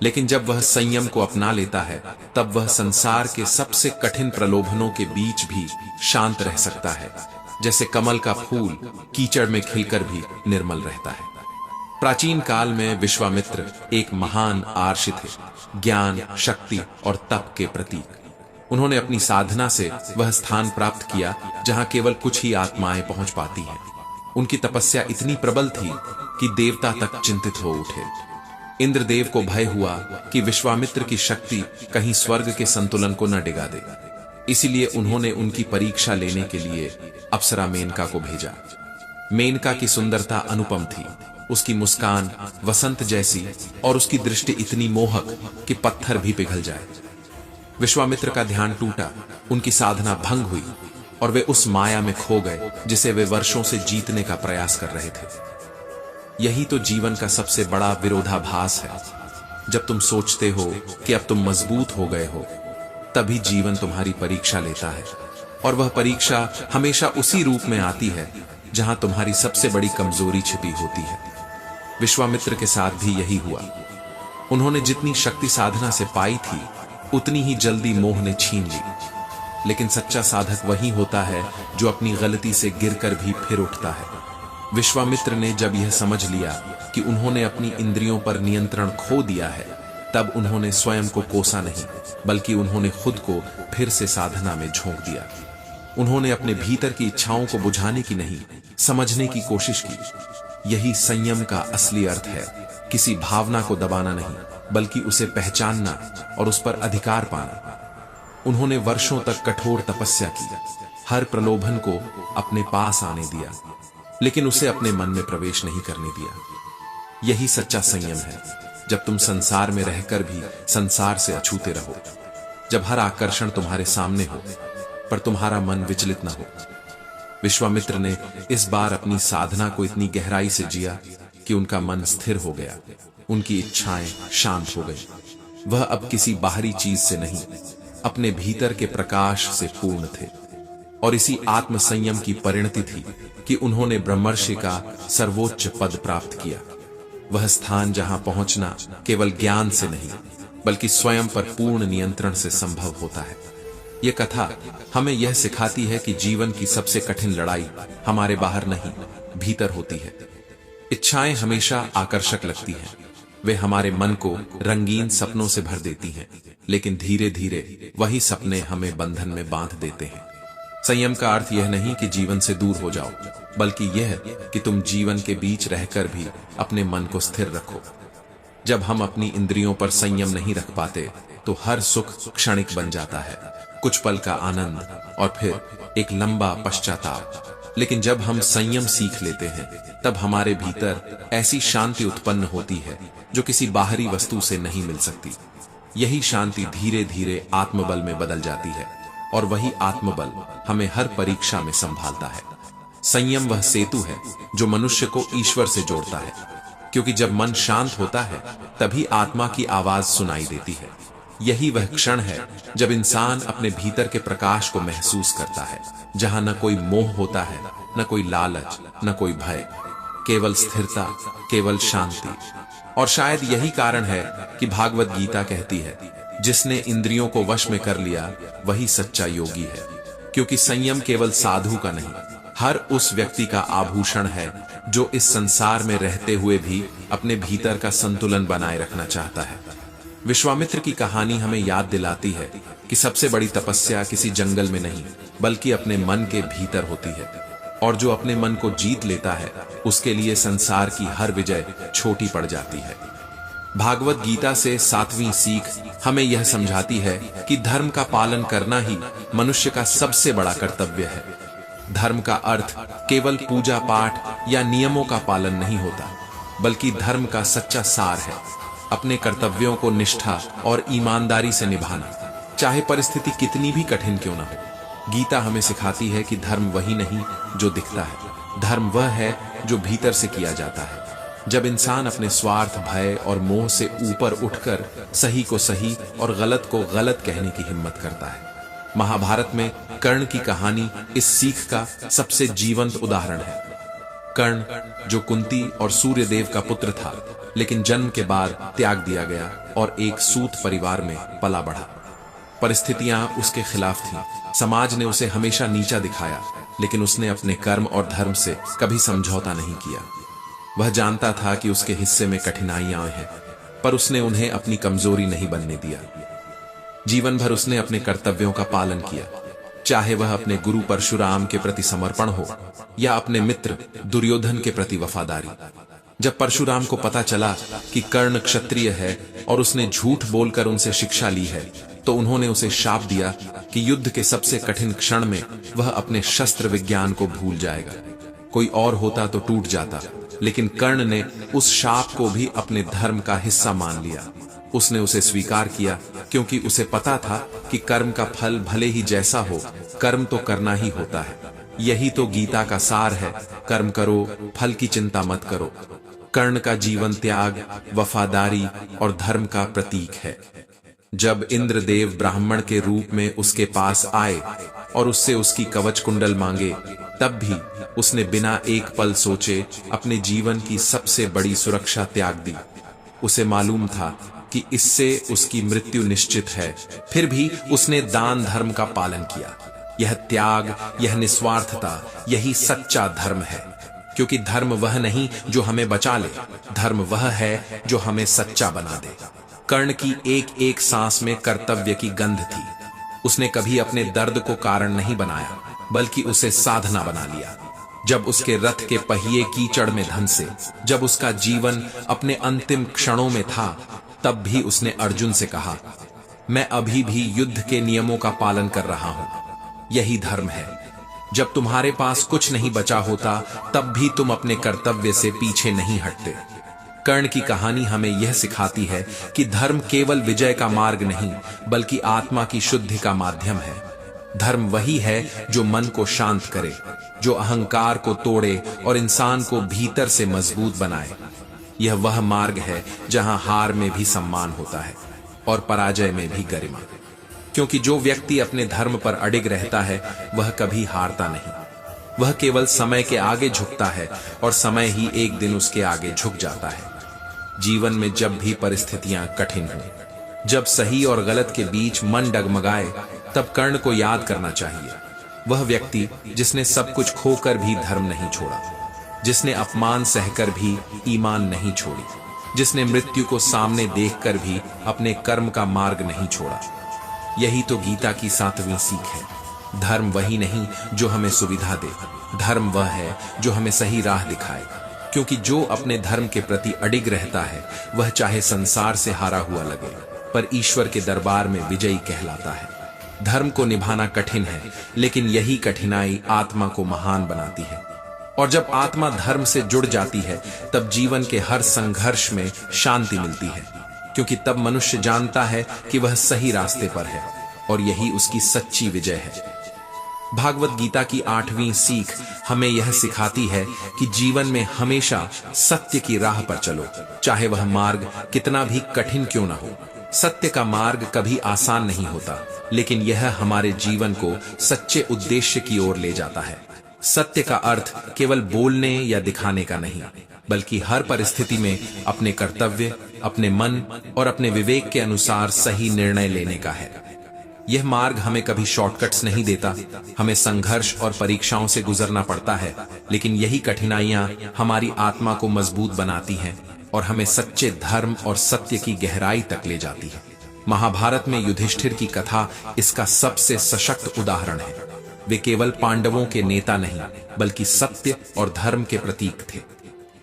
लेकिन जब वह संयम को अपना लेता है तब वह संसार के सबसे कठिन प्रलोभनों के बीच भी शांत रह सकता है। जैसे कमल का फूल कीचड़ में खिलकर भी निर्मल रहता है। प्राचीन काल में विश्वामित्र एक महान आर्षि थे, ज्ञान, शक्ति और तप के प्रतीक। उन्होंने अपनी साधना से वह स्थान प्राप्त किया जहां केवल कुछ ही आत्माएं पहुंच पाती हैं। उनकी तपस्या इतनी प्रबल थी कि देवता तक चिंतित हो उठे। इंद्रदेव को भय हुआ कि विश्वामित्र की शक्ति कहीं स्वर्ग के संतुलन को न डिगा दे। इसीलिए उन्होंने उनकी परीक्षा लेने के लिए अप्सरा मेनका को भेजा। मेनका की सुंदरता अनुपम थी, उसकी मुस्कान वसंत जैसी और उसकी दृष्टि इतनी मोहक कि पत्थर भी पिघल जाए। विश्वामित्र का ध्यान टूटा, उनकी साधना भंग हुई और वे उस माया में खो गए जिसे वे वर्षों से जीतने का प्रयास कर रहे थे। यही तो जीवन का सबसे बड़ा विरोधाभास है। जब तुम सोचते हो कि अब तुम मजबूत हो गए हो, तभी जीवन तुम्हारी परीक्षा लेता है। और वह परीक्षा हमेशा उसी रूप में आती है जहां तुम्हारी सबसे बड़ी कमजोरी छिपी होती है। विश्वामित्र के साथ भी यही हुआ। उन्होंने जितनी शक्ति साधना से पाई थी उतनी ही जल्दी मोह ने छीन ली। लेकिन सच्चा साधक वही होता है जो अपनी गलती से गिरकर भी फिर उठता है। विश्वामित्र ने जब यह समझ लिया कि उन्होंने अपनी इंद्रियों पर नियंत्रण खो दिया है तब उन्होंने स्वयं को कोसा नहीं बल्कि उन्होंने खुद को फिर से साधना में झोंक दिया। उन्होंने अपने भीतर की इच्छाओं को बुझाने की नहीं, समझने की कोशिश की। यही संयम का असली अर्थ है, किसी भावना को दबाना नहीं बल्कि उसे पहचानना और उस पर अधिकार पाना। उन्होंने वर्षों तक कठोर तपस्या की, हर प्रलोभन को अपने पास आने दिया लेकिन उसे अपने मन में प्रवेश नहीं करने दिया। यही सच्चा संयम है, जब तुम संसार में रहकर भी संसार से अछूते रहो, जब हर आकर्षण तुम्हारे सामने हो पर तुम्हारा मन विचलित न हो। विश्वामित्र ने इस बार अपनी साधना को इतनी गहराई से जिया कि उनका मन स्थिर हो गया, उनकी इच्छाएं शांत हो गई। वह अब किसी बाहरी चीज से नहीं, अपने भीतर के प्रकाश से पूर्ण थे। और इसी आत्म संयम की परिणति थी कि उन्होंने ब्रह्मर्षि का सर्वोच्च पद प्राप्त किया। वह स्थान जहां पहुंचना केवल ज्ञान से नहीं बल्कि स्वयं पर पूर्ण नियंत्रण से संभव होता है। यह कथा हमें यह सिखाती है कि जीवन की सबसे कठिन लड़ाई हमारे बाहर नहीं, भीतर होती है। इच्छाएं हमेशा आकर्षक लगती हैं, वे हमारे मन को रंगीन सपनों से भर देती हैं, लेकिन धीरे धीरे वही सपने हमें बंधन में बांध देते हैं। संयम का अर्थ यह नहीं कि जीवन से दूर हो जाओ, बल्कि यह कि तुम जीवन के बीच रहकर भी अपने मन को स्थिर रखो। जब हम अपनी इंद्रियों पर संयम नहीं रख पाते तो हर सुख क्षणिक बन जाता है, कुछ पल का आनंद और फिर एक लंबा पश्चाताप। लेकिन जब हम संयम सीख लेते हैं तब हमारे भीतर ऐसी शांति उत्पन्न होती है जो किसी बाहरी वस्तु से नहीं मिल सकती। यही शांति धीरे धीरे आत्मबल में बदल जाती है और वही आत्मबल हमें हर परीक्षा में संभालता है। संयम वह सेतु है जो मनुष्य को ईश्वर से जोड़ता है, क्योंकि जब मन शांत होता है तभी आत्मा की आवाज सुनाई देती है। यही वह क्षण है जब इंसान अपने भीतर के प्रकाश को महसूस करता है, जहां न कोई मोह होता है, न कोई लालच, न कोई भय, केवल स्थिरता, केवल शांति। और शायद यही कारण है कि भागवत गीता कहती है, जिसने इंद्रियों को वश में कर लिया वही सच्चा योगी है। क्योंकि संयम केवल साधु का नहीं, हर उस व्यक्ति का आभूषण है जो इस संसार में रहते हुए भी अपने भीतर का संतुलन बनाए रखना चाहता है। विश्वामित्र की कहानी हमें याद दिलाती है कि सबसे बड़ी तपस्या किसी जंगल में नहीं, बल्कि अपने मन के भीतर होती है। और जो अपने मन को जीत लेता है, उसके लिए संसार की हर विजय छोटी पड़ जाती है। भागवत गीता से 7वीं सीख हमें यह समझाती है कि धर्म का पालन करना ही मनुष्य का सबसे बड़ा कर्तव्य है। धर्म का अर्थ केवल पूजा पाठ या नियमों का पालन नहीं होता, बल्कि धर्म का सच्चा सार है अपने कर्तव्यों को निष्ठा और ईमानदारी से निभाना, चाहे परिस्थिति कितनी भी कठिन क्यों न हो। गीता हमें सिखाती है कि धर्म वही नहीं जो दिखता है, धर्म वह है जो भीतर से किया जाता है। जब इंसान अपने स्वार्थ, भय और मोह से ऊपर उठकर सही को सही और गलत को गलत कहने की हिम्मत करता है। महाभारत में कर्ण की कहानी इस सीख का सबसे जीवंत उदाहरण है। कर्ण जो कुंती और सूर्यदेव का पुत्र था, लेकिन जन्म के बाद त्याग दिया गया और एक सूत परिवार में पला बढ़ा। परिस्थितियां उसके खिलाफ थीं, समाज ने उसे हमेशा नीचा दिखाया, लेकिन उसने अपने कर्म और धर्म से कभी समझौता नहीं किया। वह जानता था कि उसके हिस्से में कठिनाइयां हैं, पर उसने उन्हें अपनी कमजोरी नहीं बनने दिया। जीवन भर उसने अपने कर्तव्यों का पालन किया, चाहे वह अपने गुरु परशुराम के प्रति समर्पण हो या अपने मित्र दुर्योधन के प्रति वफादारी। जब परशुराम को पता चला कि कर्ण क्षत्रिय है और उसने झूठ बोलकर उनसे शिक्षा ली है, तो उन्होंने उसे शाप दिया कि युद्ध के सबसे कठिन क्षण में वह अपने शस्त्र विज्ञान को भूल जाएगा। कोई और होता तो टूट जाता, लेकिन कर्ण ने उस शाप को भी अपने धर्म का हिस्सा मान लिया। उसने उसे स्वीकार किया, क्योंकि उसे पता था कि कर्म का फल भले ही जैसा हो, कर्म तो करना ही होता है। यही तो गीता का सार है, कर्म करो, फल की चिंता मत करो। कर्ण का जीवन त्याग, वफादारी और धर्म का प्रतीक है। जब इंद्रदेव ब्राह्मण के रूप में उसके पास आए और उससे उसकी कवच कुंडल मांगे, तब भी उसने बिना एक पल सोचे अपने जीवन की सबसे बड़ी सुरक्षा त्याग दी। उसे मालूम था कि इससे उसकी मृत्यु निश्चित है, फिर भी उसने दान धर्म का पालन किया। यह त्याग, यह निस्वार्थता, यही सच्चा धर्म है। क्योंकि धर्म वह नहीं जो हमें बचा ले, धर्म वह है जो हमें सच्चा बना दे। कर्ण की एक एक सांस में कर्तव्य की गंध थी। उसने कभी अपने दर्द को कारण नहीं बनाया, बल्कि उसे साधना बना लिया। जब उसके रथ के पहिए कीचड़ में धंसे, जब उसका जीवन अपने अंतिम क्षणों में था, तब भी उसने अर्जुन से कहा, मैं अभी भी युद्ध के नियमों का पालन कर रहा हूं। यही धर्म है। जब तुम्हारे पास कुछ नहीं बचा होता, तब भी तुम अपने कर्तव्य से पीछे नहीं हटते। कर्ण की कहानी हमें यह सिखाती है कि धर्म केवल विजय का मार्ग नहीं, बल्कि आत्मा की शुद्धि का माध्यम है। धर्म वही है जो मन को शांत करे, जो अहंकार को तोड़े और इंसान को भीतर से मजबूत बनाए। यह वह मार्ग है जहां हार में भी सम्मान होता है और पराजय में भी गरिमा। क्योंकि जो व्यक्ति अपने धर्म पर अडिग रहता है, वह कभी हारता नहीं। वह केवल समय के आगे झुकता है और समय ही एक दिन उसके आगे झुक जाता है। जीवन में जब भी परिस्थितियां कठिन हों, जब सही और गलत के बीच मन डगमगाए, तब कर्ण को याद करना चाहिए। वह व्यक्ति जिसने सब कुछ खोकर भी धर्म नहीं छोड़ा, जिसने अपमान सहकर भी ईमान नहीं छोड़ी, जिसने मृत्यु को सामने देखकर भी अपने कर्म का मार्ग नहीं छोड़ा। यही तो गीता की 7वीं सीख है। धर्म वही नहीं जो हमें सुविधा दे, धर्म वह है जो हमें सही राह दिखाए। क्योंकि जो अपने धर्म के प्रति अडिग रहता है, वह चाहे संसार से हारा हुआ लगे, पर ईश्वर के दरबार में विजयी कहलाता है। धर्म को निभाना कठिन है, लेकिन यही कठिनाई आत्मा को महान बनाती है। और जब आत्मा धर्म से जुड़ जाती है, तब जीवन के हर संघर्ष में शांति मिलती है। क्योंकि तब मनुष्य जानता है कि वह सही रास्ते पर है, और यही उसकी सच्ची विजय है। भागवत गीता की 8वीं सीख हमें यह सिखाती है कि जीवन में हमेशा सत्य की राह पर चलो, चाहे वह मार्ग कितना भी कठिन क्यों न हो। सत्य का मार्ग कभी आसान नहीं होता, लेकिन यह हमारे जीवन को सच्चे उद्देश्य की ओर ले जाता है। सत्य का अर्थ केवल बोलने या दिखाने का नहीं, बल्कि हर परिस्थिति में अपने कर्तव्य, अपने मन और अपने विवेक के अनुसार सही निर्णय लेने का है। यह मार्ग हमें कभी शॉर्टकट्स नहीं देता, हमें संघर्ष और परीक्षाओं से गुजरना पड़ता है, लेकिन यही कठिनाइयां हमारी आत्मा को मजबूत बनाती हैं और हमें सच्चे धर्म और सत्य की गहराई तक ले जाती है। महाभारत में युधिष्ठिर की कथा इसका सबसे सशक्त उदाहरण है। वे केवल पांडवों के नेता नहीं, बल्कि सत्य और धर्म के प्रतीक थे।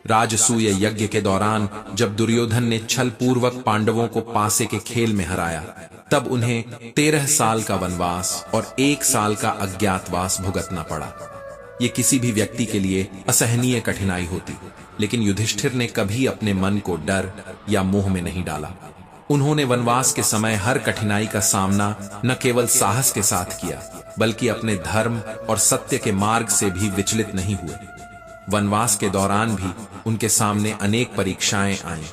राजसूय यज्ञ के दौरान जब दुर्योधन ने छल पूर्वक पांडवों को पासे के खेल में हराया, तब उन्हें 13 साल का वनवास और 1 साल का अज्ञातवास भुगतना पड़ा। ये किसी भी व्यक्ति के लिए असहनीय कठिनाई होती, लेकिन युधिष्ठिर ने कभी अपने मन को डर या मोह में नहीं डाला। उन्होंने वनवास के समय हर कठिनाई का सामना न केवल साहस के साथ किया, बल्कि अपने धर्म और सत्य के मार्ग से भी विचलित नहीं हुए। वनवास के दौरान भी उनके सामने अनेक परीक्षाएं आईं।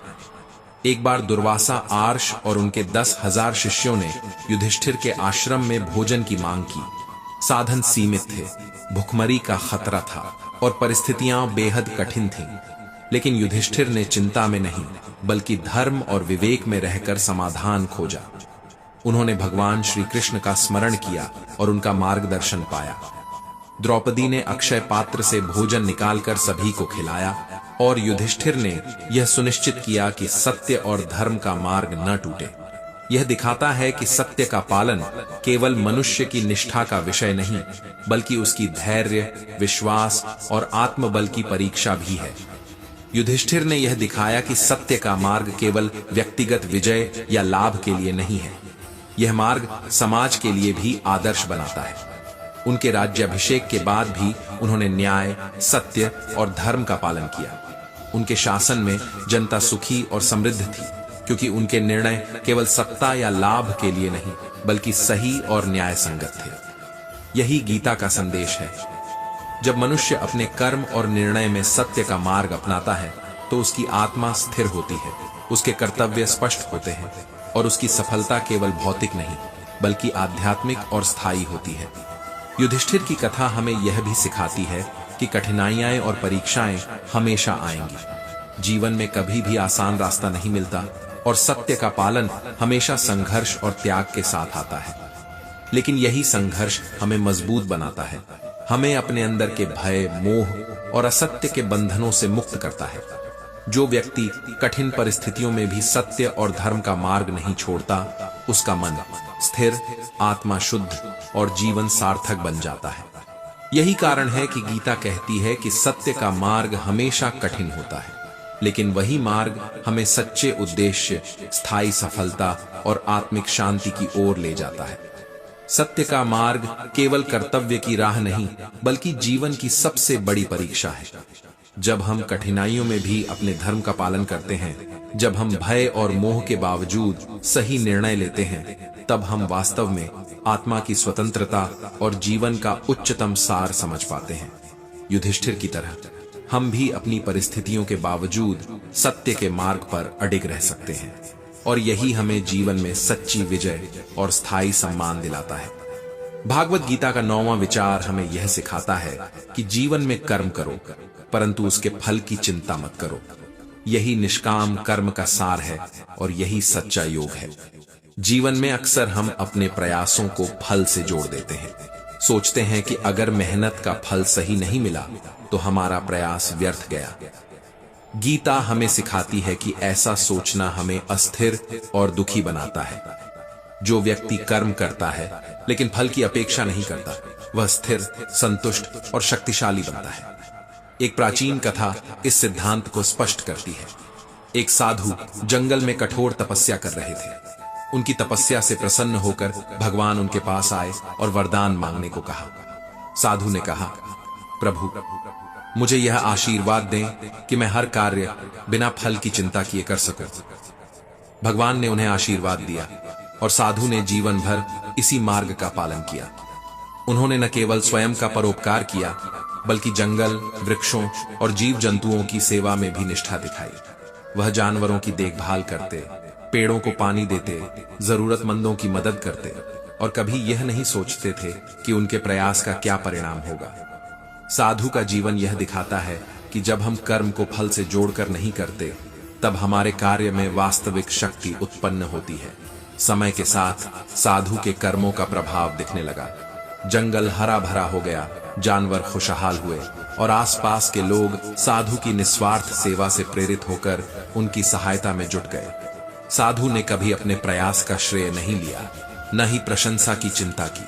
एक बार दुर्वासा आर्ष और उनके 10,000 शिष्यों ने युधिष्ठिर के आश्रम में भोजन की मांग की। साधन सीमित थे, भुखमरी का खतरा था और परिस्थितियां बेहद कठिन थीं। लेकिन युधिष्ठिर ने चिंता में नहीं, बल्कि धर्म और विवेक में रहकर समाधान खोजा। उन्होंने भगवान श्री कृष्ण का स्मरण किया और उनका मार्गदर्शन पाया। द्रौपदी ने अक्षय पात्र से भोजन निकालकर सभी को खिलाया और युधिष्ठिर ने यह सुनिश्चित किया कि सत्य और धर्म का मार्ग न टूटे। यह दिखाता है कि सत्य का पालन केवल मनुष्य की निष्ठा का विषय नहीं, बल्कि उसकी धैर्य, विश्वास और आत्मबल की परीक्षा भी है। युधिष्ठिर ने यह दिखाया कि सत्य का मार्ग केवल व्यक्तिगत विजय या लाभ के लिए नहीं है, यह मार्ग समाज के लिए भी आदर्श बनाता है। उनके राज्याभिषेक के बाद भी उन्होंने न्याय, सत्य और धर्म का पालन किया। उनके शासन में जनता सुखी और समृद्ध थी, क्योंकि उनके निर्णय केवल सत्ता या लाभ के लिए नहीं, बल्कि सही और न्याय संगत थे। यही गीता का संदेश है। जब मनुष्य अपने कर्म और निर्णय में सत्य का मार्ग अपनाता है, तो उसकी आत्मा स्थिर होती है, उसके कर्तव्य स्पष्ट होते हैं और उसकी सफलता केवल भौतिक नहीं, बल्कि आध्यात्मिक और स्थायी होती है। युधिष्ठिर की कथा हमें यह भी सिखाती है कि कठिनाइयां और परीक्षाएं हमेशा आएंगी। जीवन में कभी भी आसान रास्ता नहीं मिलता और सत्य का पालन हमेशा संघर्ष और त्याग के साथ आता है। लेकिन यही संघर्ष हमें मजबूत बनाता है, हमें अपने अंदर के भय, मोह और असत्य के बंधनों से मुक्त करता है। जो व्यक्ति कठिन परिस्थितियों में भी सत्य और धर्म का मार्ग नहीं छोड़ता, उसका मन स्थिर, आत्मा शुद्ध और जीवन सार्थक बन जाता है। यही कारण है कि गीता कहती है कि सत्य का मार्ग हमेशा कठिन होता है, लेकिन वही मार्ग हमें सच्चे उद्देश्य, स्थायी सफलता और आत्मिक शांति की ओर ले जाता है। सत्य का मार्ग केवल कर्तव्य की राह नहीं, बल्कि जीवन की सबसे बड़ी परीक्षा है। जब हम कठिनाइयों में भी अपने धर्म का पालन करते हैं, जब हम भय और मोह के बावजूद सही निर्णय लेते हैं, तब हम वास्तव में आत्मा की स्वतंत्रता और जीवन का उच्चतम सार समझ पाते हैं। युधिष्ठिर की तरह हम भी अपनी परिस्थितियों के बावजूद सत्य के मार्ग पर अडिग रह सकते हैं, और यही हमें जीवन में सच्ची विजय और स्थायी सम्मान दिलाता है। भागवत गीता का 9वां विचार हमें यह सिखाता है कि जीवन में कर्म करो, परंतु उसके फल की चिंता मत करो। यही निष्काम कर्म का सार है और यही सच्चा योग है। जीवन में अक्सर हम अपने प्रयासों को फल से जोड़ देते हैं। सोचते हैं कि अगर मेहनत का फल सही नहीं मिला तो हमारा प्रयास व्यर्थ गया। गीता हमें सिखाती है कि ऐसा सोचना हमें अस्थिर और दुखी बनाता है। जो व्यक्ति कर्म करता है लेकिन फल की अपेक्षा नहीं करता, वह स्थिर, संतुष्ट और शक्तिशाली बनता है। एक प्राचीन कथा इस सिद्धांत को स्पष्ट करती है। एक साधु जंगल में कठोर तपस्या कर रहे थे। उनकी तपस्या से प्रसन्न होकर भगवान उनके पास आए और वरदान मांगने को कहा। साधु ने कहा, प्रभु, मुझे यह आशीर्वाद दें कि मैं हर कार्य बिना फल की चिंता किए कर सकूं। भगवान ने उन्हें आशीर्वाद दिया और साधु ने जीवन भर इसी मार्ग का पालन किया। उन्होंने न केवल स्वयं का परोपकार किया, बल्कि जंगल, वृक्षों और जीव जंतुओं की सेवा में भी निष्ठा दिखाई। वह जानवरों की देखभाल करते, पेड़ों को पानी देते, जरूरतमंदों की मदद करते और कभी यह नहीं सोचते थे कि उनके प्रयास का क्या परिणाम होगा। साधु का जीवन यह दिखाता है कि जब हम कर्म को फल से जोड़कर नहीं करते, तब हमारे कार्य में वास्तविक शक्ति उत्पन्न होती है। समय के साथ साधु के कर्मों का प्रभाव दिखने लगा। जंगल हरा भरा हो गया, जानवर खुशहाल हुए और आसपास के लोग साधु की निस्वार्थ सेवा से प्रेरित होकर उनकी सहायता में जुट गए। साधु ने कभी अपने प्रयास का श्रेय नहीं लिया, न ही प्रशंसा की चिंता की।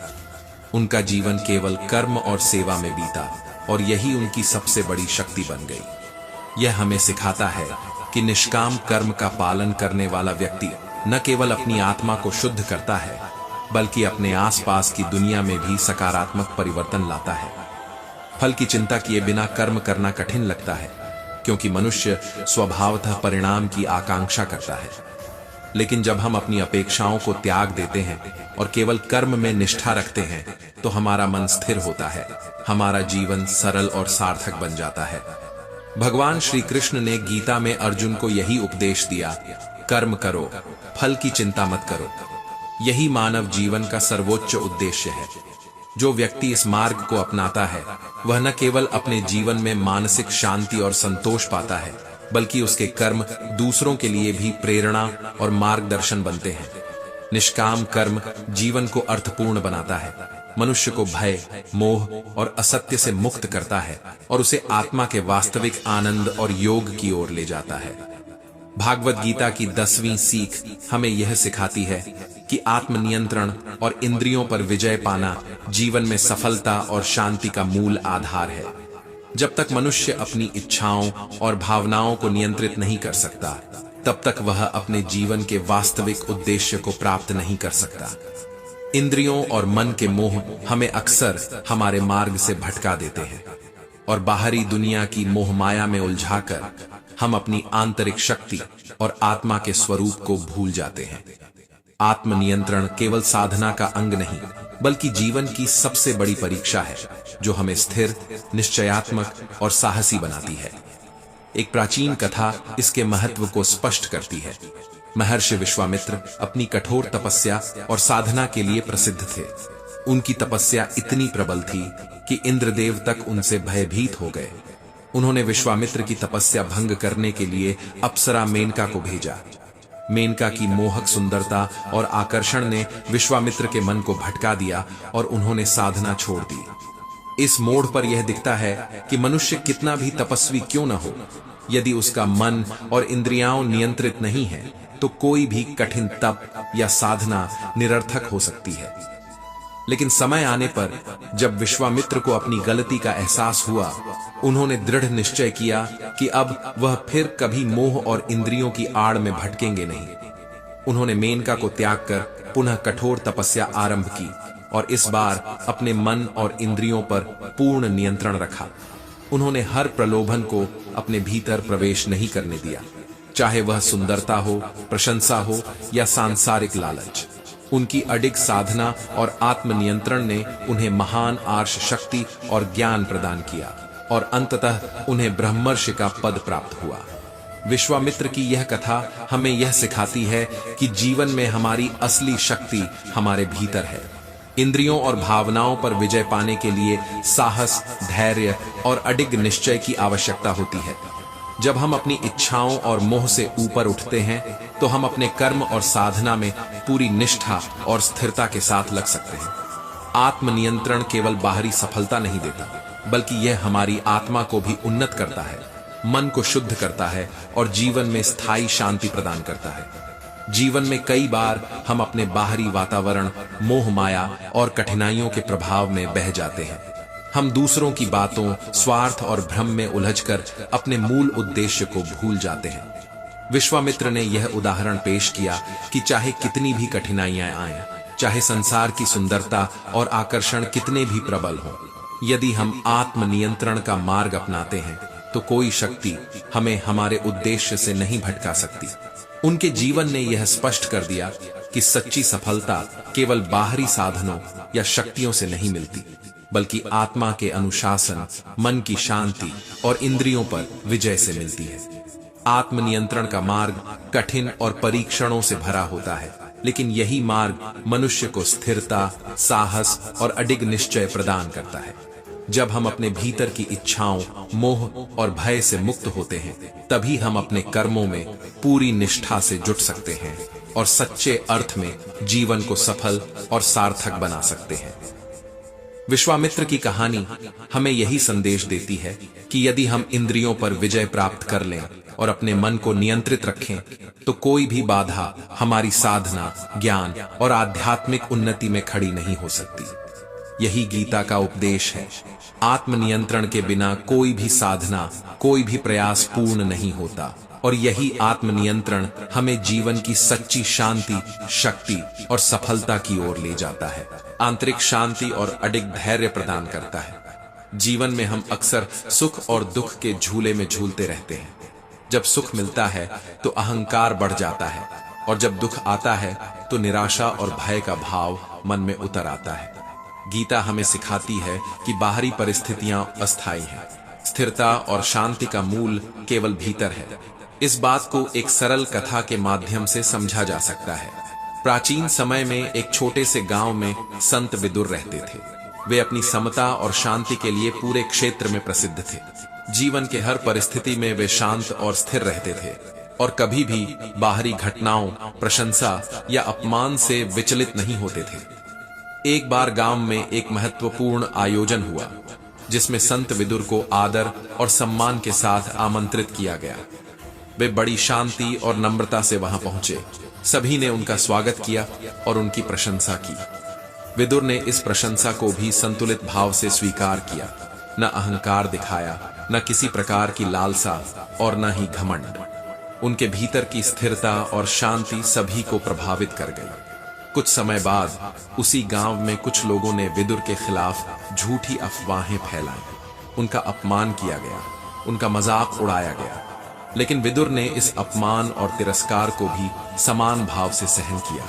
उनका जीवन केवल कर्म और सेवा में बीता और यही उनकी सबसे बड़ी शक्ति बन गई। यह हमें सिखाता है कि निष्काम कर्म का पालन करने वाला व्यक्ति न केवल अपनी आत्मा को शुद्ध करता है, बल्कि अपने आसपास की दुनिया में भी सकारात्मक परिवर्तन लाता है। फल की चिंता किए बिना कर्म करना कठिन लगता है, क्योंकि मनुष्य स्वभावतः परिणाम की आकांक्षा करता है। लेकिन जब हम अपनी अपेक्षाओं को त्याग देते हैं और केवल कर्म में निष्ठा रखते हैं, तो हमारा मन स्थिर होता है, हमारा जीवन सरल और सार्थक बन जाता है। भगवान श्री कृष्ण ने गीता में अर्जुन को यही उपदेश दिया, कर्म करो, फल की चिंता मत करो। यही मानव जीवन का सर्वोच्च उद्देश्य है। जो व्यक्ति इस मार्ग को अपनाता है, वह न केवल अपने जीवन में मानसिक शांति और संतोष पाता है, बल्कि उसके कर्म दूसरों के लिए भी प्रेरणा और मार्गदर्शन बनते हैं। निष्काम कर्म जीवन को अर्थपूर्ण बनाता है, मनुष्य को भय, मोह और असत्य से मुक्त करता है और उसे आत्मा के वास्तविक आनंद और योग की ओर ले जाता है। भागवत गीता की 10वीं सीख हमें यह सिखाती है कि आत्मनियंत्रण और इंद्रियों पर विजय पाना जीवन में सफलता और शांति का मूल आधार है। जब तक मनुष्य अपनी इच्छाओं और भावनाओं को नियंत्रित नहीं कर सकता, तब तक वह अपने जीवन के वास्तविक उद्देश्य को प्राप्त नहीं कर सकता। इंद्रियों और मन के मोह हमें अक्सर हमारे मार्ग से भटका देते हैं और बाहरी दुनिया की मोह माया में उलझाकर हम अपनी आंतरिक शक्ति और आत्मा के स्वरूप को भूल जाते हैं। आत्मनियंत्रण केवल साधना का अंग नहीं, बल्कि जीवन की सबसे बड़ी परीक्षा है, जो हमें स्थिर, निश्चयात्मक और साहसी बनाती है। एक प्राचीन कथा इसके महत्व को स्पष्ट करती है। महर्षि विश्वामित्र अपनी कठोर तपस्या और साधना के लिए प्रसिद्ध थे। उनकी तपस्या इतनी प्रबल थी कि इंद्रदेव तक उनसे भयभीत हो गए। उन्होंने विश्वामित्र की तपस्या भंग करने के लिए अप्सरा मेनका को भेजा। मेनका की मोहक सुंदरता और आकर्षण ने विश्वामित्र के मन को भटका दिया और उन्होंने साधना छोड़ दी। इस मोड़ पर यह दिखता है कि मनुष्य कितना भी तपस्वी क्यों न हो, यदि उसका मन और इंद्रियां नियंत्रित नहीं है, तो कोई भी कठिन तप या साधना निरर्थक हो सकती है। लेकिन समय आने पर जब विश्वामित्र को अपनी गलती का एहसास हुआ, उन्होंने दृढ़ निश्चय किया कि अब वह फिर कभी मोह और इंद्रियों की आड़ में भटकेंगे नहीं। उन्होंने मेनका को त्याग कर पुनः कठोर तपस्या आरंभ की और इस बार अपने मन और इंद्रियों पर पूर्ण नियंत्रण रखा। उन्होंने हर प्रलोभन को अपने भीतर प्रवेश नहीं करने दिया, चाहे वह सुंदरता हो, प्रशंसा हो या सांसारिक लालच। उनकी अडिग साधना और आत्मनियंत्रण ने उन्हें महान आर्ष शक्ति और ज्ञान प्रदान किया और अंततः उन्हें ब्रह्मर्षि का पद प्राप्त हुआ। विश्वामित्र की यह कथा हमें यह सिखाती है कि जीवन में हमारी असली शक्ति हमारे भीतर है। इंद्रियों और भावनाओं पर विजय पाने के लिए साहस, धैर्य और अडिग निश्चय की आवश्यकता होती है। जब हम अपनी इच्छाओं और मोह से ऊपर उठते हैं, तो हम अपने कर्म और साधना में पूरी निष्ठा और स्थिरता के साथ लग सकते हैं। आत्मनियंत्रण केवल बाहरी सफलता नहीं देता, बल्कि यह हमारी आत्मा को भी उन्नत करता है, मन को शुद्ध करता है और जीवन में स्थायी शांति प्रदान करता है। जीवन में कई बार हम अपने बाहरी वातावरण, मोह माया और कठिनाइयों के प्रभाव में बह जाते हैं। हम दूसरों की बातों, स्वार्थ और भ्रम में उलझकर अपने मूल उद्देश्य को भूल जाते हैं। विश्वामित्र ने यह उदाहरण पेश किया कि चाहे कितनी भी कठिनाइयां आएं, चाहे संसार की सुंदरता और आकर्षण कितने भी प्रबल हों, यदि हम आत्मनियंत्रण का मार्ग अपनाते हैं, तो कोई शक्ति हमें हमारे उद्देश्य से नहीं भटका सकती। उनके जीवन ने यह स्पष्ट कर दिया कि सच्ची सफलता केवल बाहरी साधनों या शक्तियों से नहीं मिलती, बल्कि आत्मा के अनुशासन, मन की शांति और इंद्रियों पर विजय से मिलती है। आत्मनियंत्रण का मार्ग कठिन और परीक्षणों से भरा होता है, लेकिन यही मार्ग मनुष्य को स्थिरता, साहस और अडिग निश्चय प्रदान करता है। जब हम अपने भीतर की इच्छाओं, मोह और भय से मुक्त होते हैं, तभी हम अपने कर्मों में पूरी निष्ठा से जुट सकते हैं और सच्चे अर्थ में जीवन को सफल और सार्थक बना सकते हैं। विश्वामित्र की कहानी हमें यही संदेश देती है कि यदि हम इंद्रियों पर विजय प्राप्त कर लें और अपने मन को नियंत्रित रखें, तो कोई भी बाधा हमारी साधना, ज्ञान और आध्यात्मिक उन्नति में खड़ी नहीं हो सकती। यही गीता का उपदेश है। आत्मनियंत्रण के बिना कोई भी साधना, कोई भी प्रयास पूर्ण नहीं होता, और यही आत्मनियंत्रण हमें जीवन की सच्ची शांति, शक्ति और सफलता की ओर ले जाता है। आंतरिक शांति और अडिग धैर्य प्रदान करता है। जीवन में हम अक्सर सुख और दुख के झूले में झूलते रहते हैं। जब सुख मिलता है तो अहंकार बढ़ जाता है, और जब दुख आता है तो निराशा और भय का भाव मन में उतर आता है। गीता हमें सिखाती है कि बाहरी परिस्थितियां अस्थायी हैं। स्थिरता और शांति का मूल केवल भीतर है। इस बात को एक सरल कथा के माध्यम से समझा जा सकता है। प्राचीन समय में एक छोटे से गांव में संत विदुर रहते थे। वे अपनी समता और शांति के लिए पूरे क्षेत्र में प्रसिद्ध थे। जीवन के हर परिस्थिति में वे शांत और स्थिर रहते थे और कभी भी बाहरी घटनाओं, प्रशंसा या अपमान से विचलित नहीं होते थे। एक बार गांव में एक महत्वपूर्ण आयोजन हुआ, जिसमें संत विदुर को आदर और सम्मान के साथ आमंत्रित किया गया। वे बड़ी शांति और नम्रता से वहां पहुंचे। सभी ने उनका स्वागत किया और उनकी प्रशंसा की। विदुर ने इस प्रशंसा को भी संतुलित भाव से स्वीकार किया। न अहंकार दिखाया, न किसी प्रकार की लालसा और न ही घमंड। उनके भीतर की स्थिरता और शांति सभी को प्रभावित कर गई। कुछ समय बाद उसी गांव में कुछ लोगों ने विदुर के खिलाफ झूठी अफवाहें फैलाई। उनका अपमान किया गया, उनका मजाक उड़ाया गया। लेकिन विदुर ने इस अपमान और तिरस्कार को भी समान भाव से सहन किया।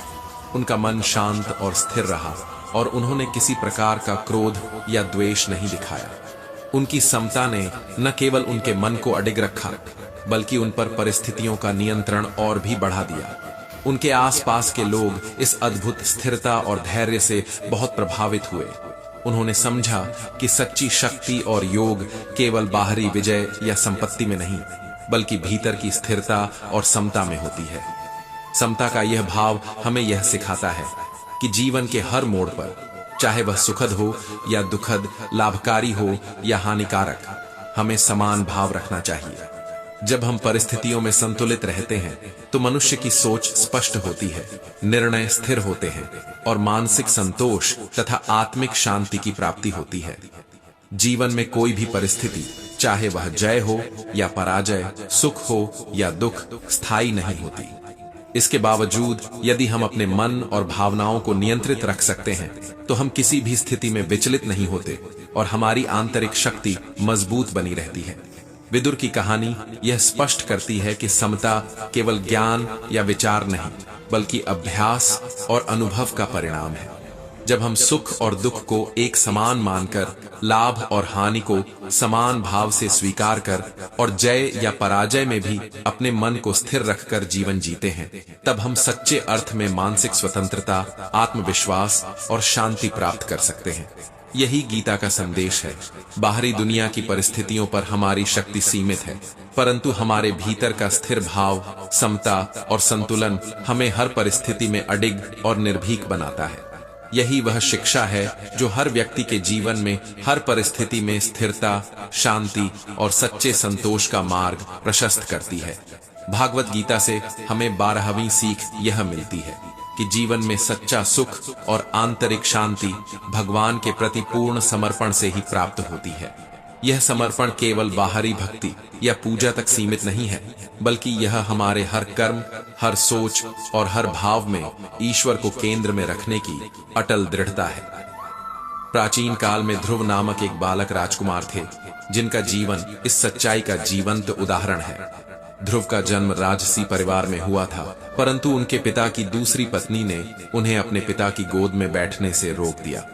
उनका मन शांत और स्थिर रहा और उन्होंने किसी प्रकार का क्रोध या द्वेष नहीं दिखाया। उनकी समता ने न केवल उनके मन को अडिग रखा, बल्कि उन पर परिस्थितियों का नियंत्रण और भी बढ़ा दिया। उनके आसपास के लोग इस अद्भुत स्थिरता और धैर्य से बहुत प्रभावित हुए। उन्होंने समझा कि सच्ची शक्ति और योग केवल बाहरी विजय या संपत्ति में नहीं, बल्कि भीतर की स्थिरता और समता में होती है। समता का यह भाव हमें यह सिखाता है कि जीवन के हर मोड़ पर, चाहे वह सुखद हो या दुखद, लाभकारी हो या हानिकारक, हमें समान भाव रखना चाहिए। जब हम परिस्थितियों में संतुलित रहते हैं तो मनुष्य की सोच स्पष्ट होती है, निर्णय स्थिर होते हैं और मानसिक संतोष तथा आत्मिक शांति की प्राप्ति होती है। जीवन में कोई भी परिस्थिति, चाहे वह जय हो या पराजय, सुख हो या दुख, स्थायी नहीं होती। इसके बावजूद यदि हम अपने मन और भावनाओं को नियंत्रित रख सकते हैं तो हम किसी भी स्थिति में विचलित नहीं होते और हमारी आंतरिक शक्ति मजबूत बनी रहती है। विदुर की कहानी यह स्पष्ट करती है कि समता केवल ज्ञान या विचार नहीं, बल्कि अभ्यास और अनुभव का परिणाम है। जब हम सुख और दुख को एक समान मानकर, लाभ और हानि को समान भाव से स्वीकार कर और जय या पराजय में भी अपने मन को स्थिर रखकर जीवन जीते हैं, तब हम सच्चे अर्थ में मानसिक स्वतंत्रता, आत्मविश्वास और शांति प्राप्त कर सकते हैं। यही गीता का संदेश है। बाहरी दुनिया की परिस्थितियों पर हमारी शक्ति सीमित है, परंतु हमारे भीतर का स्थिर भाव, समता और संतुलन हमें हर परिस्थिति में अडिग और निर्भीक बनाता है। यही वह शिक्षा है जो हर व्यक्ति के जीवन में हर परिस्थिति में स्थिरता, शांति और सच्चे संतोष का मार्ग प्रशस्त करती है। भागवत गीता से हमें 12वीं सीख यह मिलती है कि जीवन में सच्चा सुख और आंतरिक शांति भगवान के प्रति पूर्ण समर्पण से ही प्राप्त होती है। यह समर्पण केवल बाहरी भक्ति या पूजा तक सीमित नहीं है, बल्कि यह हमारे हर कर्म, हर सोच और हर भाव में ईश्वर को केंद्र में रखने की अटल दृढ़ता है। प्राचीन काल में ध्रुव नामक एक बालक राजकुमार थे, जिनका जीवन इस सच्चाई का जीवंत उदाहरण है। ध्रुव का जन्म राजसी परिवार में हुआ था, परंतु उनके पिता की दूसरी पत्नी ने उन्हें अपने पिता की गोद में बैठने से रोक दिया।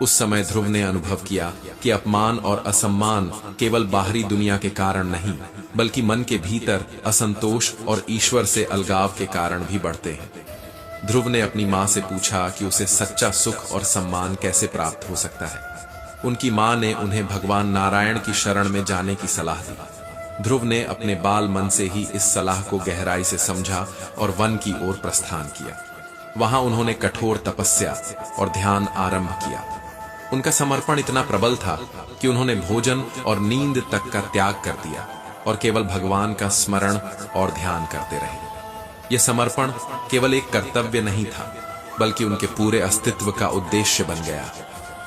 उस समय ध्रुव ने अनुभव किया कि अपमान और असम्मान केवल बाहरी दुनिया के कारण नहीं, बल्कि मन के भीतर असंतोष और ईश्वर से अलगाव के कारण भी बढ़ते हैं। ध्रुव ने अपनी मां से पूछा कि उसे सच्चा सुख और सम्मान कैसे प्राप्त हो सकता है। उनकी मां ने उन्हें भगवान नारायण की शरण में जाने की सलाह दी। ध्रुव ने अपने बाल मन से ही इस सलाह को गहराई से समझा और वन की ओर प्रस्थान किया। वहां उन्होंने कठोर तपस्या और ध्यान आरंभ किया। उनका समर्पण इतना प्रबल था कि उन्होंने भोजन और नींद तक का त्याग कर दिया और केवल भगवान का स्मरण और ध्यान करते रहे। यह समर्पण केवल एक कर्तव्य नहीं था, बल्कि उनके पूरे अस्तित्व का उद्देश्य बन गया।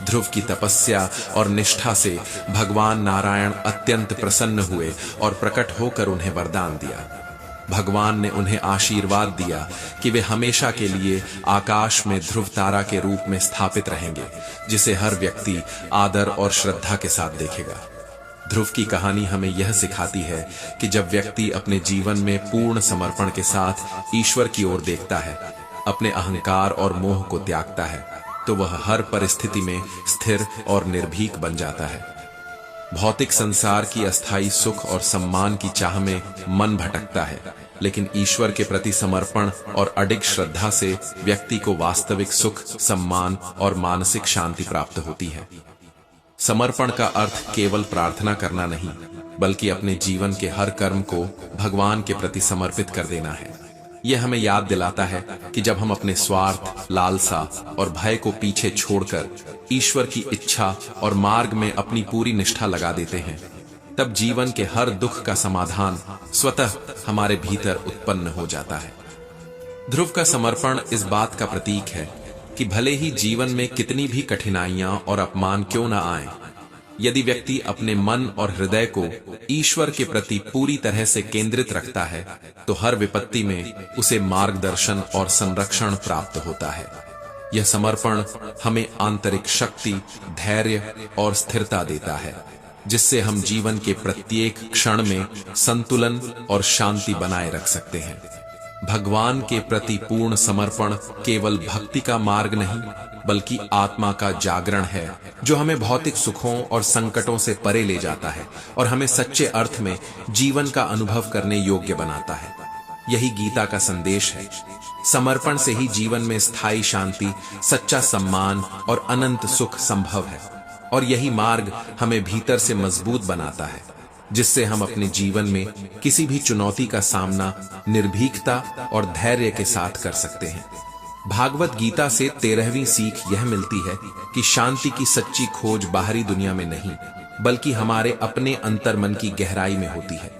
ध्रुव की तपस्या और निष्ठा से भगवान नारायण अत्यंत प्रसन्न हुए और प्रकट होकर उन्हें वरदान दिया। भगवान ने उन्हें आशीर्वाद दिया कि वे हमेशा के लिए आकाश में ध्रुव तारा के रूप में स्थापित रहेंगे, जिसे हर व्यक्ति आदर और श्रद्धा के साथ देखेगा। ध्रुव की कहानी हमें यह सिखाती है कि जब व्यक्ति अपने जीवन में पूर्ण समर्पण के साथ ईश्वर की ओर देखता है, अपने अहंकार और मोह को त्यागता है, तो वह हर परिस्थिति में स्थिर और निर्भीक बन जाता है। भौतिक संसार की अस्थायी सुख और सम्मान की चाह में मन भटकता है, लेकिन ईश्वर के प्रति समर्पण और अडिग श्रद्धा से व्यक्ति को वास्तविक सुख, सम्मान और मानसिक शांति प्राप्त होती है। समर्पण का अर्थ केवल प्रार्थना करना नहीं, बल्कि अपने जीवन के हर कर्म को भगवान के प्रति समर्पित कर देना है। यह हमें याद दिलाता है कि जब हम अपने स्वार्थ, लालसा और भय को पीछे छोड़कर ईश्वर की इच्छा और मार्ग में अपनी पूरी निष्ठा लगा देते हैं, तब जीवन के हर दुख का समाधान स्वतः हमारे भीतर उत्पन्न हो जाता है। ध्रुव का समर्पण इस बात का प्रतीक है कि भले ही जीवन में कितनी भी कठिनाइयां और अपमान क्यों न आए, यदि व्यक्ति अपने मन और हृदय को ईश्वर के प्रति पूरी तरह से केंद्रित रखता है, तो हर विपत्ति में उसे मार्गदर्शन और संरक्षण प्राप्त होता है। यह समर्पण हमें आंतरिक शक्ति, धैर्य और स्थिरता देता है, जिससे हम जीवन के प्रत्येक क्षण में संतुलन और शांति बनाए रख सकते हैं। भगवान के प्रति पूर्ण समर्पण केवल भक्ति का मार्ग नहीं, बल्कि आत्मा का जागरण है, जो हमें भौतिक सुखों और संकटों से परे ले जाता है और हमें सच्चे अर्थ में जीवन का अनुभव करने योग्य बनाता है। यही गीता का संदेश है। समर्पण से ही जीवन में स्थायी शांति, सच्चा सम्मान और अनंत सुख संभव है, और यही मार्ग हमें भीतर से मजबूत बनाता है, जिससे हम अपने जीवन में किसी भी चुनौती का सामना निर्भीकता और धैर्य के साथ कर सकते हैं। भागवत गीता से 13वीं सीख यह मिलती है कि शांति की सच्ची खोज बाहरी दुनिया में नहीं, बल्कि हमारे अपने अंतर्मन की गहराई में होती है।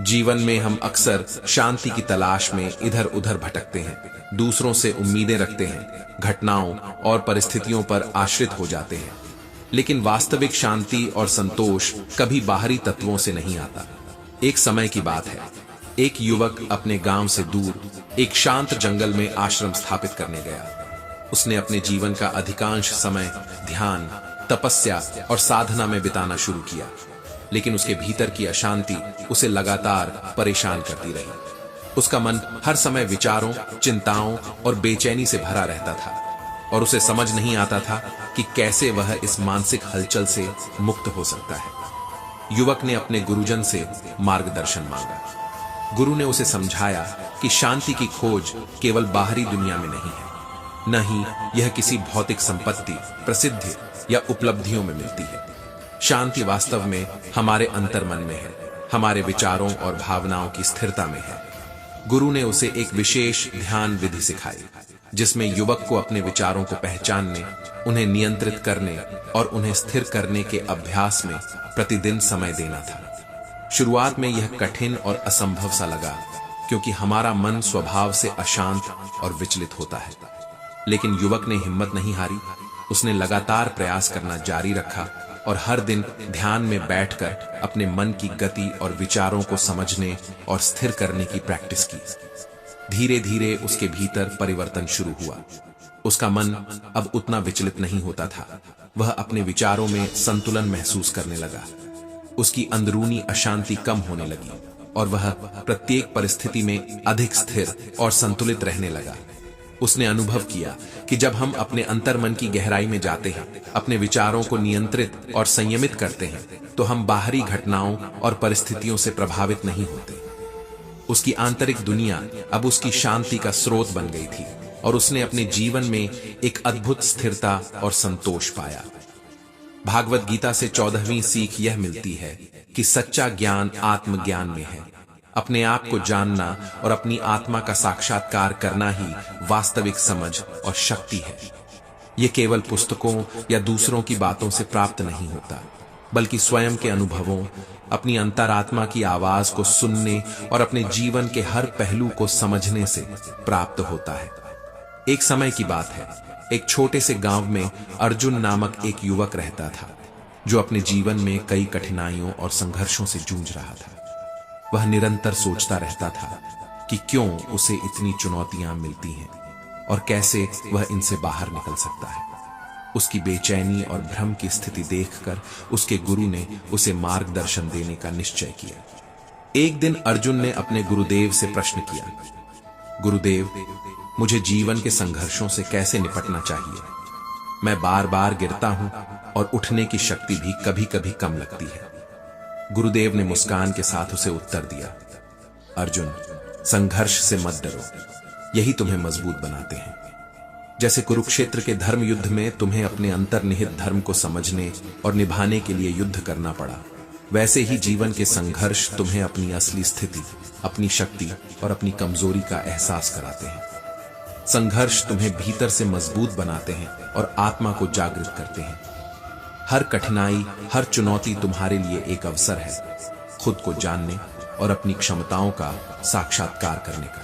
जीवन में हम अक्सर शांति की तलाश में इधर उधर भटकते हैं, दूसरों से उम्मीदें रखते हैं, घटनाओं और परिस्थितियों पर आश्रित हो जाते हैं, लेकिन वास्तविक शांति और संतोष कभी बाहरी तत्वों से नहीं आता। एक समय की बात है, एक युवक अपने गांव से दूर एक शांत जंगल में आश्रम स्थापित करने गया। उसने अपने जीवन का अधिकांश समय ध्यान, तपस्या और साधना में बिताना शुरू किया, लेकिन उसके भीतर की अशांति उसे लगातार परेशान करती रही। उसका मन हर समय विचारों, चिंताओं और बेचैनी से भरा रहता था, और उसे समझ नहीं आता था कि कैसे वह इस मानसिक हलचल से मुक्त हो सकता है। युवक ने अपने गुरुजन से मार्गदर्शन मांगा। गुरु ने उसे समझाया कि शांति की खोज केवल बाहरी दुनिया में नहीं है, न ही यह किसी भौतिक संपत्ति, प्रसिद्धि या उपलब्धियों में मिलती है। शांति वास्तव में हमारे अंतर्मन में है, हमारे विचारों और भावनाओं की स्थिरता में है। गुरु ने उसे एक विशेष ध्यान विधि सिखाई, जिसमें युवक को अपने विचारों को पहचानने, उन्हें नियंत्रित करने और उन्हें स्थिर करने के अभ्यास में प्रतिदिन समय देना था। शुरुआत में यह कठिन और असंभव सा लगा, क्योंकि हमारा मन स्वभाव से अशांत और विचलित होता है। लेकिन युवक ने हिम्मत नहीं हारी। उसने लगातार प्रयास करना जारी रखा और हर दिन ध्यान में बैठकर अपने मन की गति और विचारों को समझने और स्थिर करने की प्रैक्टिस की। धीरे धीरे उसके भीतर परिवर्तन शुरू हुआ। उसका मन अब उतना विचलित नहीं होता था। वह अपने विचारों में संतुलन महसूस करने लगा। उसकी अंदरूनी अशांति कम होने लगी और वह प्रत्येक परिस्थिति में अधिक स्थिर और संतुलित रहने लगा। उसने अनुभव किया कि जब हम अपने अंतर्मन की गहराई में जाते हैं, अपने विचारों को नियंत्रित और संयमित करते हैं, तो हम बाहरी घटनाओं और परिस्थितियों से प्रभावित नहीं होते। उसकी आंतरिक दुनिया अब उसकी शांति का स्रोत बन गई थी और उसने अपने जीवन में एक अद्भुत स्थिरता और संतोष पाया। भागवत गीता से 14वीं सीख यह मिलती है कि सच्चा ज्ञान आत्मज्ञान में है। अपने आप को जानना और अपनी आत्मा का साक्षात्कार करना ही वास्तविक समझ और शक्ति है। यह केवल पुस्तकों या दूसरों की बातों से प्राप्त नहीं होता, बल्कि स्वयं के अनुभवों, अपनी अंतरात्मा की आवाज को सुनने और अपने जीवन के हर पहलू को समझने से प्राप्त होता है। एक समय की बात है, एक छोटे से गांव में अर्जुन नामक एक युवक रहता था, जो अपने जीवन में कई कठिनाइयों और संघर्षों से जूझ रहा था। वह निरंतर सोचता रहता था कि क्यों उसे इतनी चुनौतियां मिलती हैं और कैसे वह इनसे बाहर निकल सकता है। उसकी बेचैनी और भ्रम की स्थिति देखकर उसके गुरु ने उसे मार्गदर्शन देने का निश्चय किया। एक दिन अर्जुन ने अपने गुरुदेव से प्रश्न किया, गुरुदेव, मुझे जीवन के संघर्षों से कैसे निपटना चाहिए? मैं बार बार गिरता हूं और उठने की शक्ति भी कभी कभी कम लगती है। गुरुदेव ने मुस्कान के साथ उसे उत्तर दिया, अर्जुन, संघर्ष से मत डरो, यही तुम्हें मजबूत बनाते हैं। जैसे कुरुक्षेत्र के धर्म युद्ध में तुम्हें अपने अंतर्निहित धर्म को समझने और निभाने के लिए युद्ध करना पड़ा, वैसे ही जीवन के संघर्ष तुम्हें अपनी असली स्थिति, अपनी शक्ति और अपनी कमजोरी का एहसास कराते हैं। संघर्ष तुम्हें भीतर से मजबूत बनाते हैं और आत्मा को जागृत करते हैं। हर कठिनाई, हर चुनौती तुम्हारे लिए एक अवसर है खुद को जानने और अपनी क्षमताओं का साक्षात्कार करने का।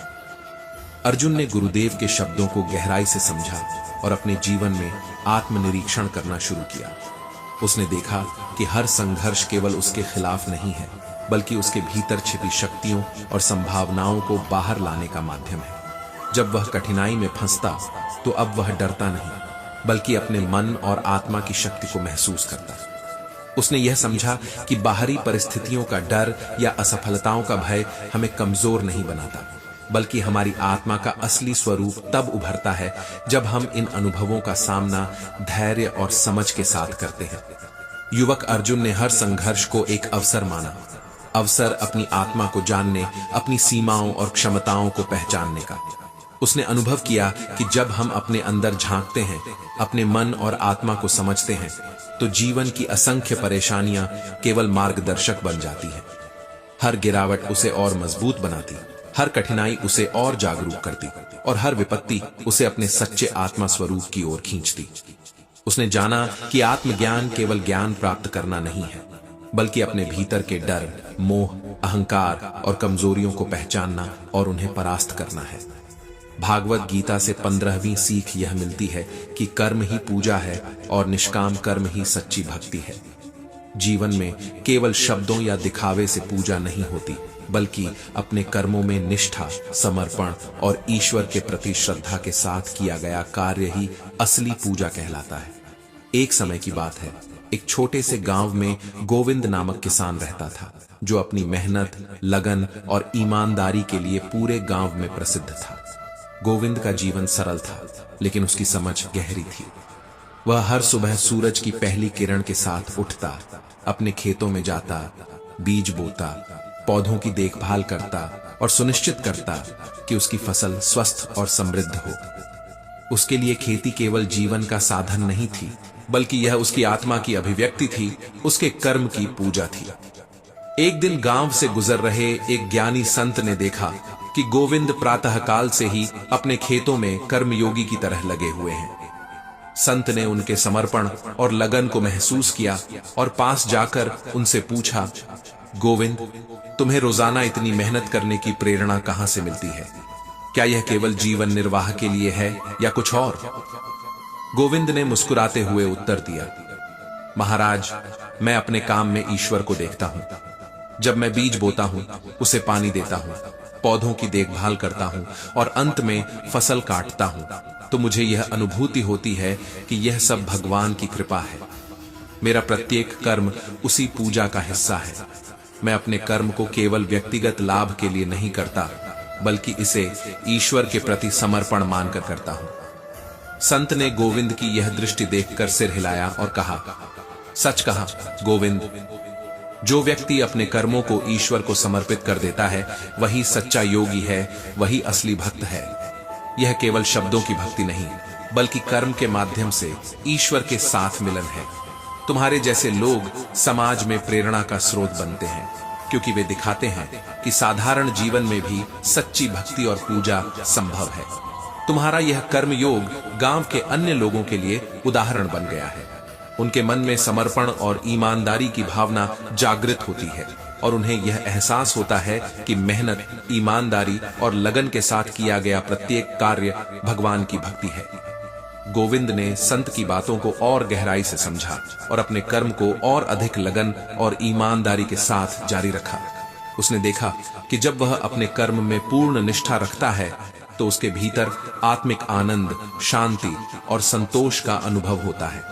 अर्जुन ने गुरुदेव के शब्दों को गहराई से समझा और अपने जीवन में आत्मनिरीक्षण करना शुरू किया। उसने देखा कि हर संघर्ष केवल उसके खिलाफ नहीं है, बल्कि उसके भीतर छिपी शक्तियों और संभावनाओं को बाहर लाने का माध्यम है। जब वह कठिनाई में फंसता तो अब वह डरता नहीं, बल्कि अपने मन और आत्मा की शक्ति को महसूस करता। उसने यह समझा कि बाहरी परिस्थितियों का डर या असफलताओं का भय हमें कमजोर नहीं बनाता, बल्कि हमारी आत्मा का असली स्वरूप तब उभरता है जब हम इन अनुभवों का सामना धैर्य और समझ के साथ करते हैं। युवक अर्जुन ने हर संघर्ष को एक अवसर माना, अवसर अपनी आत्मा को जानने, अपनी सीमाओं और क्षमताओं को पहचानने का। उसने अनुभव किया कि जब हम अपने अंदर झांकते हैं, अपने मन और आत्मा को समझते हैं, तो जीवन की असंख्य परेशानियां केवल मार्गदर्शक बन जाती हैं। हर गिरावट उसे और मजबूत बनाती, हर कठिनाई उसे और जागरूक करती और हर विपत्ति उसे अपने सच्चे आत्मा स्वरूप की ओर खींचती। उसने जाना कि आत्मज्ञान केवल ज्ञान प्राप्त करना नहीं है, बल्कि अपने भीतर के डर, मोह, अहंकार और कमजोरियों को पहचानना और उन्हें परास्त करना है। भागवत गीता से 15वीं सीख यह मिलती है कि कर्म ही पूजा है और निष्काम कर्म ही सच्ची भक्ति है। जीवन में केवल शब्दों या दिखावे से पूजा नहीं होती, बल्कि अपने कर्मों में निष्ठा, समर्पण और ईश्वर के प्रति श्रद्धा के साथ किया गया कार्य ही असली पूजा कहलाता है। एक समय की बात है, एक छोटे से गांव में गोविंद नामक किसान रहता था, जो अपनी मेहनत, लगन और ईमानदारी के लिए पूरे गांव में प्रसिद्ध था। गोविंद का जीवन सरल था, लेकिन उसकी समझ गहरी थी। वह हर सुबह सूरज की पहली किरण के साथ उठता, अपने खेतों में जाता, बीज बोता, पौधों की देखभाल करता और सुनिश्चित करता कि उसकी फसल स्वस्थ और समृद्ध हो। उसके लिए खेती केवल जीवन का साधन नहीं थी, बल्कि यह उसकी आत्मा की अभिव्यक्ति थी, उसके कर्म की पूजा थी। एक दिन गांव से गुजर रहे एक ज्ञानी संत ने देखा कि गोविंद प्रातःकाल से ही अपने खेतों में कर्मयोगी की तरह लगे हुए हैं। संत ने उनके समर्पण और लगन को महसूस किया और पास जाकर उनसे पूछा, गोविंद, तुम्हें रोजाना इतनी मेहनत करने की प्रेरणा कहां से मिलती है? क्या यह केवल जीवन निर्वाह के लिए है या कुछ और? गोविंद ने मुस्कुराते हुए उत्तर दिया, महाराज, मैं अपने काम में ईश्वर को देखता हूं। जब मैं बीज बोता हूं, उसे पानी देता हूं, पौधों की देखभाल करता हूं और अंत में फसल काटता हूं, तो मुझे यह अनुभूति होती है कि यह सब भगवान की कृपा है। मेरा प्रत्येक कर्म उसी पूजा का हिस्सा है। मैं अपने कर्म को केवल व्यक्तिगत लाभ के लिए नहीं करता, बल्कि इसे ईश्वर के प्रति समर्पण मानकर करता हूं। संत ने गोविंद की यह दृष्टि देखकर सिर हिलाया और कहा, सच कहा गोविंद, जो व्यक्ति अपने कर्मों को ईश्वर को समर्पित कर देता है, वही सच्चा योगी है, वही असली भक्त है। यह केवल शब्दों की भक्ति नहीं, बल्कि कर्म के माध्यम से ईश्वर के साथ मिलन है। तुम्हारे जैसे लोग समाज में प्रेरणा का स्रोत बनते हैं, क्योंकि वे दिखाते हैं कि साधारण जीवन में भी सच्ची भक्ति और पूजा संभव है। तुम्हारा यह कर्म योग गांव के अन्य लोगों के लिए उदाहरण बन गया है। उनके मन में समर्पण और ईमानदारी की भावना जागृत होती है और उन्हें यह एहसास होता है कि मेहनत, ईमानदारी और लगन के साथ किया गया प्रत्येक कार्य भगवान की भक्ति है। गोविंद ने संत की बातों को और गहराई से समझा और अपने कर्म को और अधिक लगन और ईमानदारी के साथ जारी रखा। उसने देखा कि जब वह अपने कर्म में पूर्ण निष्ठा रखता है तो उसके भीतर आत्मिक आनंद, शांति और संतोष का अनुभव होता है।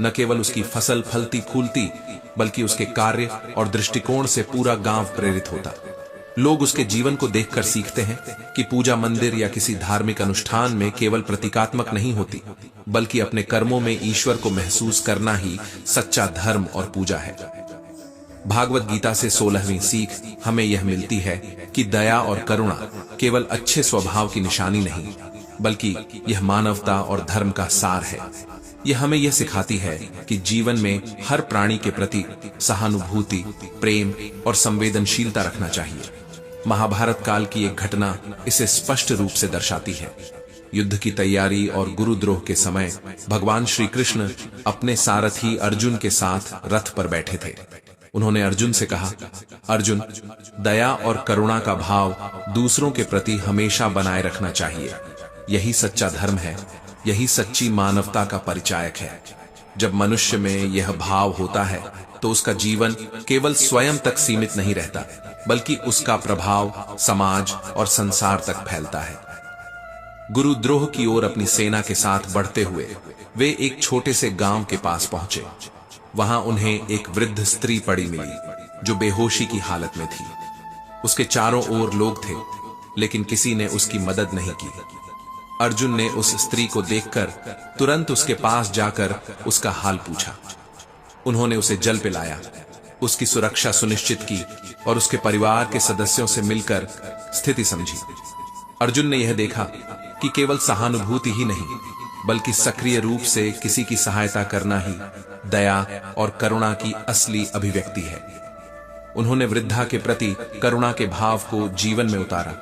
न केवल उसकी फसल फलती फूलती, बल्कि उसके कार्य और दृष्टिकोण से पूरा गांव प्रेरित होता। लोग उसके जीवन को देखकर सीखते हैं कि पूजा मंदिर या किसी धार्मिक अनुष्ठान में केवल प्रतीकात्मक नहीं होती, बल्कि अपने कर्मों में ईश्वर को महसूस करना ही सच्चा धर्म और पूजा है। भागवत गीता से 16वीं सीख हमें यह मिलती है कि दया और करुणा केवल अच्छे स्वभाव की निशानी नहीं, बल्कि यह मानवता और धर्म का सार है। यह हमें यह सिखाती है कि जीवन में हर प्राणी के प्रति सहानुभूति, प्रेम और संवेदनशीलता रखना चाहिए। महाभारत काल की एक घटना इसे स्पष्ट रूप से दर्शाती है। युद्ध की तैयारी और गुरुद्रोह के समय भगवान श्री कृष्ण अपने सारथी अर्जुन के साथ रथ पर बैठे थे। उन्होंने अर्जुन से कहा, अर्जुन, दया और करुणा का भाव दूसरों के प्रति हमेशा बनाए रखना चाहिए। यही सच्चा धर्म है, यही सच्ची मानवता का परिचायक है। जब मनुष्य में यह भाव होता है तो उसका जीवन केवल स्वयं तक सीमित नहीं रहता, बल्कि उसका प्रभाव समाज और संसार तक फैलता है। गुरुद्रोह की ओर अपनी सेना के साथ बढ़ते हुए वे एक छोटे से गांव के पास पहुंचे। वहां उन्हें एक वृद्ध स्त्री पड़ी मिली जो बेहोशी की हालत में थी। उसके चारों ओर लोग थे, लेकिन किसी ने उसकी मदद नहीं की। अर्जुन ने उस स्त्री को देखकर तुरंत उसके पास जाकर उसका हाल पूछा। उन्होंने उसे जल पिलाया, उसकी सुरक्षा सुनिश्चित की और उसके परिवार के सदस्यों से मिलकर स्थिति समझी। अर्जुन ने यह देखा कि केवल सहानुभूति ही नहीं, बल्कि सक्रिय रूप से किसी की सहायता करना ही दया और करुणा की असली अभिव्यक्ति है। उन्होंने वृद्धा के प्रति करुणा के भाव को जीवन में उतारा,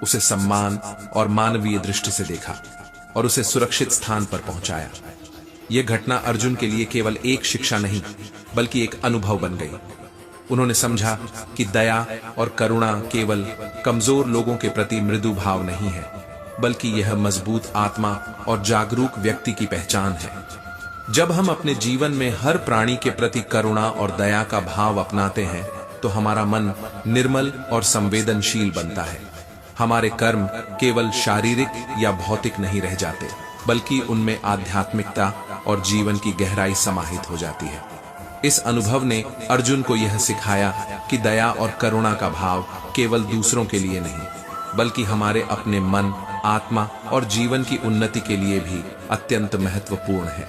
उसे सम्मान और मानवीय दृष्टि से देखा और उसे सुरक्षित स्थान पर पहुंचाया। यह घटना अर्जुन के लिए केवल एक शिक्षा नहीं, बल्कि एक अनुभव बन गई। उन्होंने समझा कि दया और करुणा केवल कमजोर लोगों के प्रति मृदु भाव नहीं है, बल्कि यह मजबूत आत्मा और जागरूक व्यक्ति की पहचान है। जब हम अपने जीवन में हर प्राणी के प्रति करुणा और दया का भाव अपनाते हैं तो हमारा मन निर्मल और संवेदनशील बनता है। हमारे कर्म केवल शारीरिक या भौतिक नहीं रह जाते, बल्कि उनमें आध्यात्मिकता और जीवन की गहराई समाहित हो जाती है। इस अनुभव ने अर्जुन को यह सिखाया कि दया और करुणा का भाव केवल दूसरों के लिए नहीं, बल्कि हमारे अपने मन, आत्मा और जीवन की उन्नति के लिए भी अत्यंत महत्वपूर्ण है।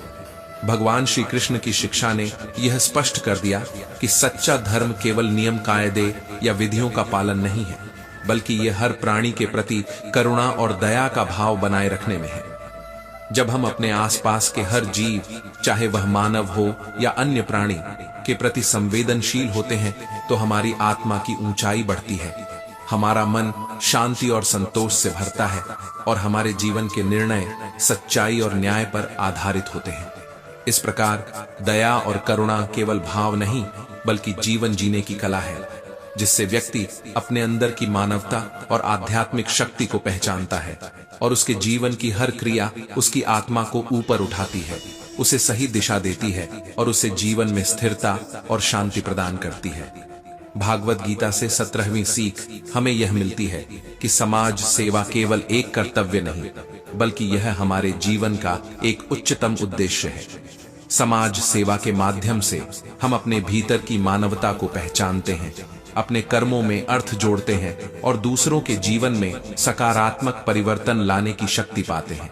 भगवान श्री कृष्ण की शिक्षा ने यह स्पष्ट कर दिया कि सच्चा धर्म केवल नियम कायदे या विधियों का पालन नहीं है, बल्कि यह हर प्राणी के प्रति करुणा और दया का भाव बनाए रखने में है। जब हम अपने आसपास के हर जीव, चाहे वह मानव हो या अन्य प्राणी, के प्रति संवेदनशील होते हैं तो हमारी आत्मा की ऊंचाई बढ़ती है, हमारा मन शांति और संतोष से भरता है और हमारे जीवन के निर्णय सच्चाई और न्याय पर आधारित होते हैं। इस प्रकार दया और करुणा केवल भाव नहीं, बल्कि जीवन जीने की कला है, जिससे व्यक्ति अपने अंदर की मानवता और आध्यात्मिक शक्ति को पहचानता है और उसके जीवन की हर क्रिया उसकी आत्मा को ऊपर उठाती है, उसे सही दिशा देती है और उसे जीवन में स्थिरता और शांति प्रदान करती है। भागवत गीता से 17वीं सीख हमें यह मिलती है कि समाज सेवा केवल एक कर्तव्य नहीं, बल्कि यह हमारे जीवन का एक उच्चतम उद्देश्य है। समाज सेवा के माध्यम से हम अपने भीतर की मानवता को पहचानते हैं, अपने कर्मों में अर्थ जोड़ते हैं और दूसरों के जीवन में सकारात्मक परिवर्तन लाने की शक्ति पाते हैं।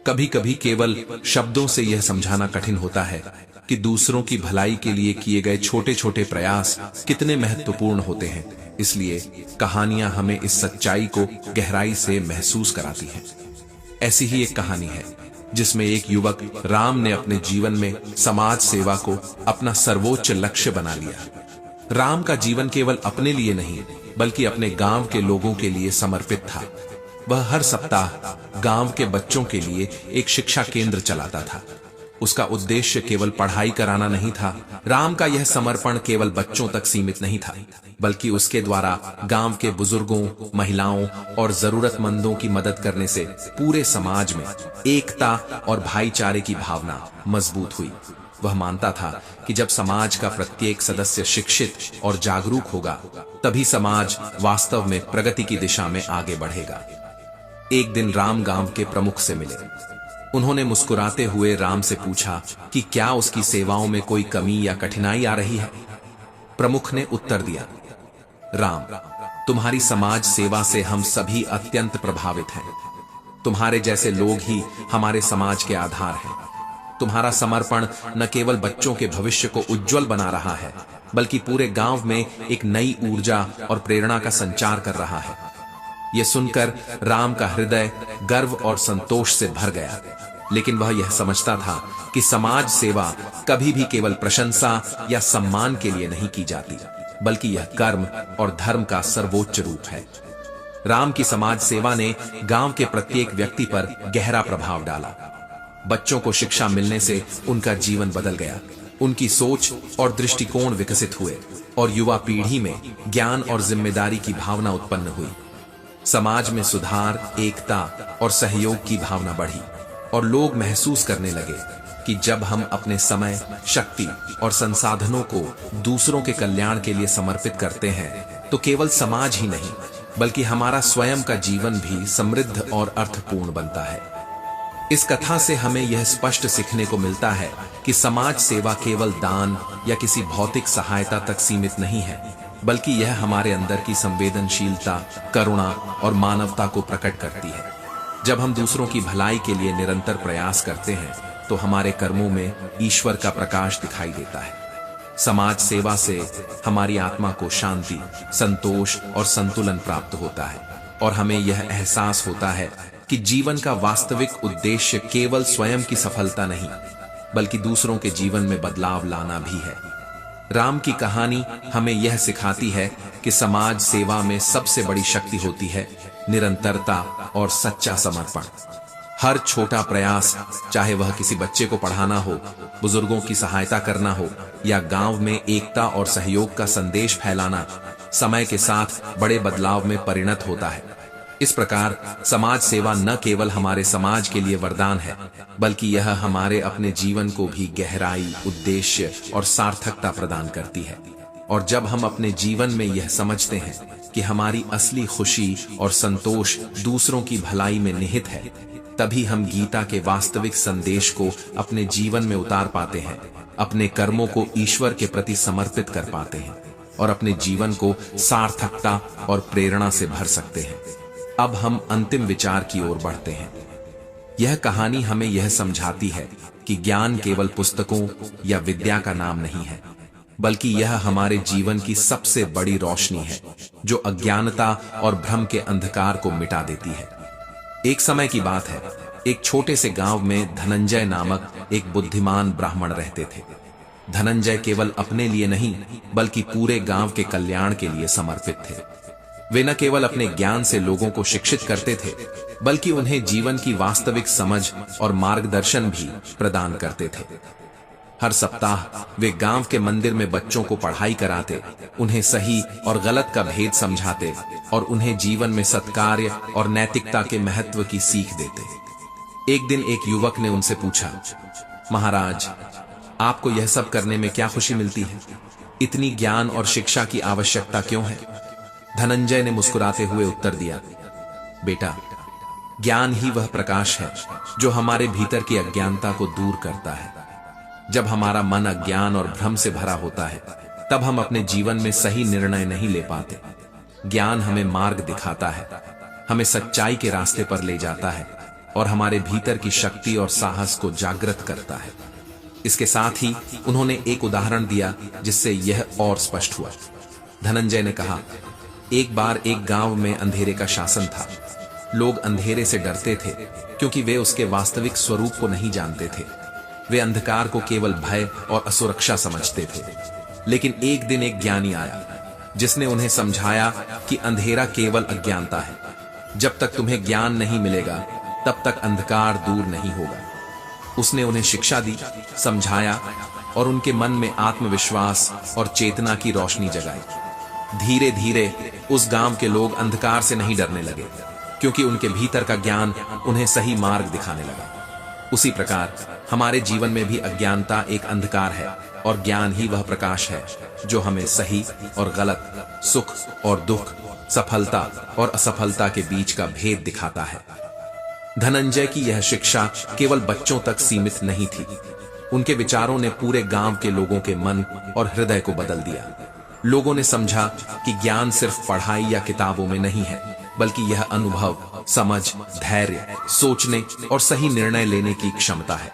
कभी कभी केवल शब्दों से यह समझाना कठिन होता है कि दूसरों की भलाई के लिए किए गए छोटे छोटे प्रयास कितने महत्वपूर्ण होते हैं। इसलिए कहानियां हमें इस सच्चाई को गहराई से महसूस कराती हैं। ऐसी ही एक कहानी है जिसमें एक युवक राम ने अपने जीवन में समाज सेवा को अपना सर्वोच्च लक्ष्य बना लिया। राम का जीवन केवल अपने लिए नहीं बल्कि अपने गांव के लोगों के लिए समर्पित था। वह हर सप्ताह गांव के बच्चों के लिए एक शिक्षा केंद्र चलाता था। उसका उद्देश्य केवल पढ़ाई कराना नहीं था। राम का यह समर्पण केवल बच्चों तक सीमित नहीं था, बल्कि उसके द्वारा गांव के बुजुर्गों, महिलाओं और जरूरतमंदों की मदद करने से पूरे समाज में एकता और भाईचारे की भावना मजबूत हुई। वह मानता था कि जब समाज का प्रत्येक सदस्य शिक्षित और जागरूक होगा, तभी समाज वास्तव में प्रगति की दिशा में आगे बढ़ेगा। एक दिन राम गांव के प्रमुख से मिले। उन्होंने मुस्कुराते हुए राम से पूछा कि क्या उसकी सेवाओं में कोई कमी या कठिनाई आ रही है। प्रमुख ने उत्तर दिया, राम, तुम्हारी समाज सेवा से हम सभी अत्यंत प्रभावित हैं। तुम्हारे जैसे लोग ही हमारे समाज के आधार हैं। तुम्हारा समर्पण न केवल बच्चों के भविष्य को उज्जवल बना रहा है, बल्कि पूरे गांव में एक नई ऊर्जा और प्रेरणा का संचार कर रहा है। यह सुनकर राम का हृदय गर्व और संतोष से भर गया, लेकिन वह यह समझता था कि समाज सेवा कभी भी केवल प्रशंसा या सम्मान के लिए नहीं की जाती, बल्कि यह कर्म और धर्म का सर्वोच्च रूप है। राम की समाज सेवा ने गांव के प्रत्येक व्यक्ति पर गहरा प्रभाव डाला। बच्चों को शिक्षा मिलने से उनका जीवन बदल गया, उनकी सोच और दृष्टिकोण विकसित हुए और युवा पीढ़ी में ज्ञान और जिम्मेदारी की भावना उत्पन्न हुई। समाज में सुधार, एकता और सहयोग की भावना बढ़ी और लोग महसूस करने लगे कि जब हम अपने समय, शक्ति और संसाधनों को दूसरों के कल्याण के लिए समर्पित करते हैं, तो केवल समाज ही नहीं बल्कि हमारा स्वयं का जीवन भी समृद्ध और अर्थपूर्ण बनता है। इस कथा से हमें यह स्पष्ट सीखने को मिलता है कि समाज सेवा केवल दान या किसी भौतिक सहायता तक सीमित नहीं है, बल्कि यह हमारे अंदर की संवेदनशीलता, करुणा और मानवता को प्रकट करती है। जब हम दूसरों की भलाई के लिए निरंतर प्रयास करते हैं, तो हमारे कर्मों में ईश्वर का प्रकाश दिखाई देता है। समाज सेवा से हमारी आत्मा को शांति, संतोष और संतुलन प्राप्त होता है और हमें यह एहसास होता है कि जीवन का वास्तविक उद्देश्य केवल स्वयं की सफलता नहीं, बल्कि दूसरों के जीवन में बदलाव लाना भी है। राम की कहानी हमें यह सिखाती है कि समाज सेवा में सबसे बड़ी शक्ति होती है निरंतरता और सच्चा समर्पण। हर छोटा प्रयास, चाहे वह किसी बच्चे को पढ़ाना हो, बुजुर्गों की सहायता करना हो या गांव में एकता और सहयोग का संदेश फैलाना, समय के साथ बड़े बदलाव में परिणत होता है। इस प्रकार समाज सेवा न केवल हमारे समाज के लिए वरदान है, बल्कि यह हमारे अपने जीवन को भी गहराई, उद्देश्य और सार्थकता प्रदान करती है। और जब हम अपने जीवन में यह समझते हैं कि हमारी असली खुशी और संतोष दूसरों की भलाई में निहित है, तभी हम गीता के वास्तविक संदेश को अपने जीवन में उतार पाते हैं, अपने कर्मों को ईश्वर के प्रति समर्पित कर पाते हैं और अपने जीवन को सार्थकता और प्रेरणा से भर सकते हैं। अब हम अंतिम विचार की ओर बढ़ते हैं। यह कहानी हमें यह समझाती है कि ज्ञान केवल पुस्तकों या विद्या का नाम नहीं है, बल्कि यह हमारे जीवन की सबसे बड़ी रोशनी है, जो अज्ञानता और भ्रम के अंधकार को मिटा देती है। एक समय की बात है, एक छोटे से गांव में धनंजय नामक एक बुद्धिमान ब्राह्मण रहते थे। धनंजय केवल अपने लिए नहीं, बल्कि पूरे गांव के कल्याण के लिए समर्पित थे। वे न केवल अपने ज्ञान से लोगों को शिक्षित करते थे, बल्कि उन्हें जीवन की वास्तविक समझ और मार्गदर्शन भी प्रदान करते थे। हर सप्ताह वे गांव के मंदिर में बच्चों को पढ़ाई कराते, उन्हें सही और गलत का भेद समझाते और उन्हें जीवन में सत्कार्य और नैतिकता के महत्व की सीख देते। एक दिन एक युवक ने उनसे पूछा, महाराज, आपको यह सब करने में क्या खुशी मिलती है? इतनी ज्ञान और शिक्षा की आवश्यकता क्यों है? धनंजय ने मुस्कुराते हुए उत्तर दिया, बेटा, ज्ञान ही वह प्रकाश है जो हमारे भीतर की अज्ञानता को दूर करता है। जब हमारा मन अज्ञान और भ्रम से भरा होता है, तब हम अपने जीवन में सही निर्णय नहीं ले पाते। ज्ञान हमें मार्ग दिखाता है, हमें सच्चाई के रास्ते पर ले जाता है और हमारे भीतर की शक्ति और साहस को जागृत करता है। इसके साथ ही उन्होंने एक उदाहरण दिया जिससे यह और स्पष्ट हुआ। धनंजय ने कहा, एक बार एक गांव में अंधेरे का शासन था। लोग अंधेरे से डरते थे क्योंकि वे उसके वास्तविक स्वरूप को नहीं जानते थे। वे अंधकार को केवल भय और असुरक्षा समझते थे। लेकिन एक दिन एक ज्ञानी आया जिसने उन्हें समझाया कि अंधेरा केवल अज्ञानता है। जब तक तुम्हें ज्ञान नहीं मिलेगा तब तक अंधकार दूर नहीं होगा। उसने उन्हें शिक्षा दी, समझाया और उनके मन में आत्मविश्वास और चेतना की रोशनी जगाई। धीरे धीरे उस गांव के लोग अंधकार से नहीं डरने लगे क्योंकि उनके भीतर का ज्ञान उन्हें सही मार्ग दिखाने लगा। उसी प्रकार हमारे जीवन में भी अज्ञानता एक अंधकार है और ज्ञान ही वह प्रकाश है जो हमें सही और गलत, सुख और दुख, सफलता और असफलता के बीच का भेद दिखाता है। धनंजय की यह शिक्षा केवल बच्चों तक सीमित नहीं थी। उनके विचारों ने पूरे गांव के लोगों के मन और हृदय को बदल दिया। लोगों ने समझा कि ज्ञान सिर्फ पढ़ाई या किताबों में नहीं है, बल्कि यह अनुभव, समझ, धैर्य, सोचने और सही निर्णय लेने की क्षमता है।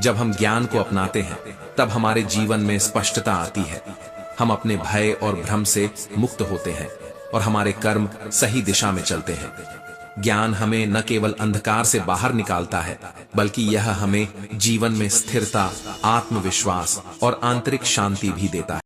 जब हम ज्ञान को अपनाते हैं तब हमारे जीवन में स्पष्टता आती है। हम अपने भय और भ्रम से मुक्त होते हैं और हमारे कर्म सही दिशा में चलते हैं। ज्ञान हमें न केवल अंधकार से बाहर निकालता है, बल्कि यह हमें जीवन में स्थिरता, आत्मविश्वास और आंतरिक शांति भी देता है।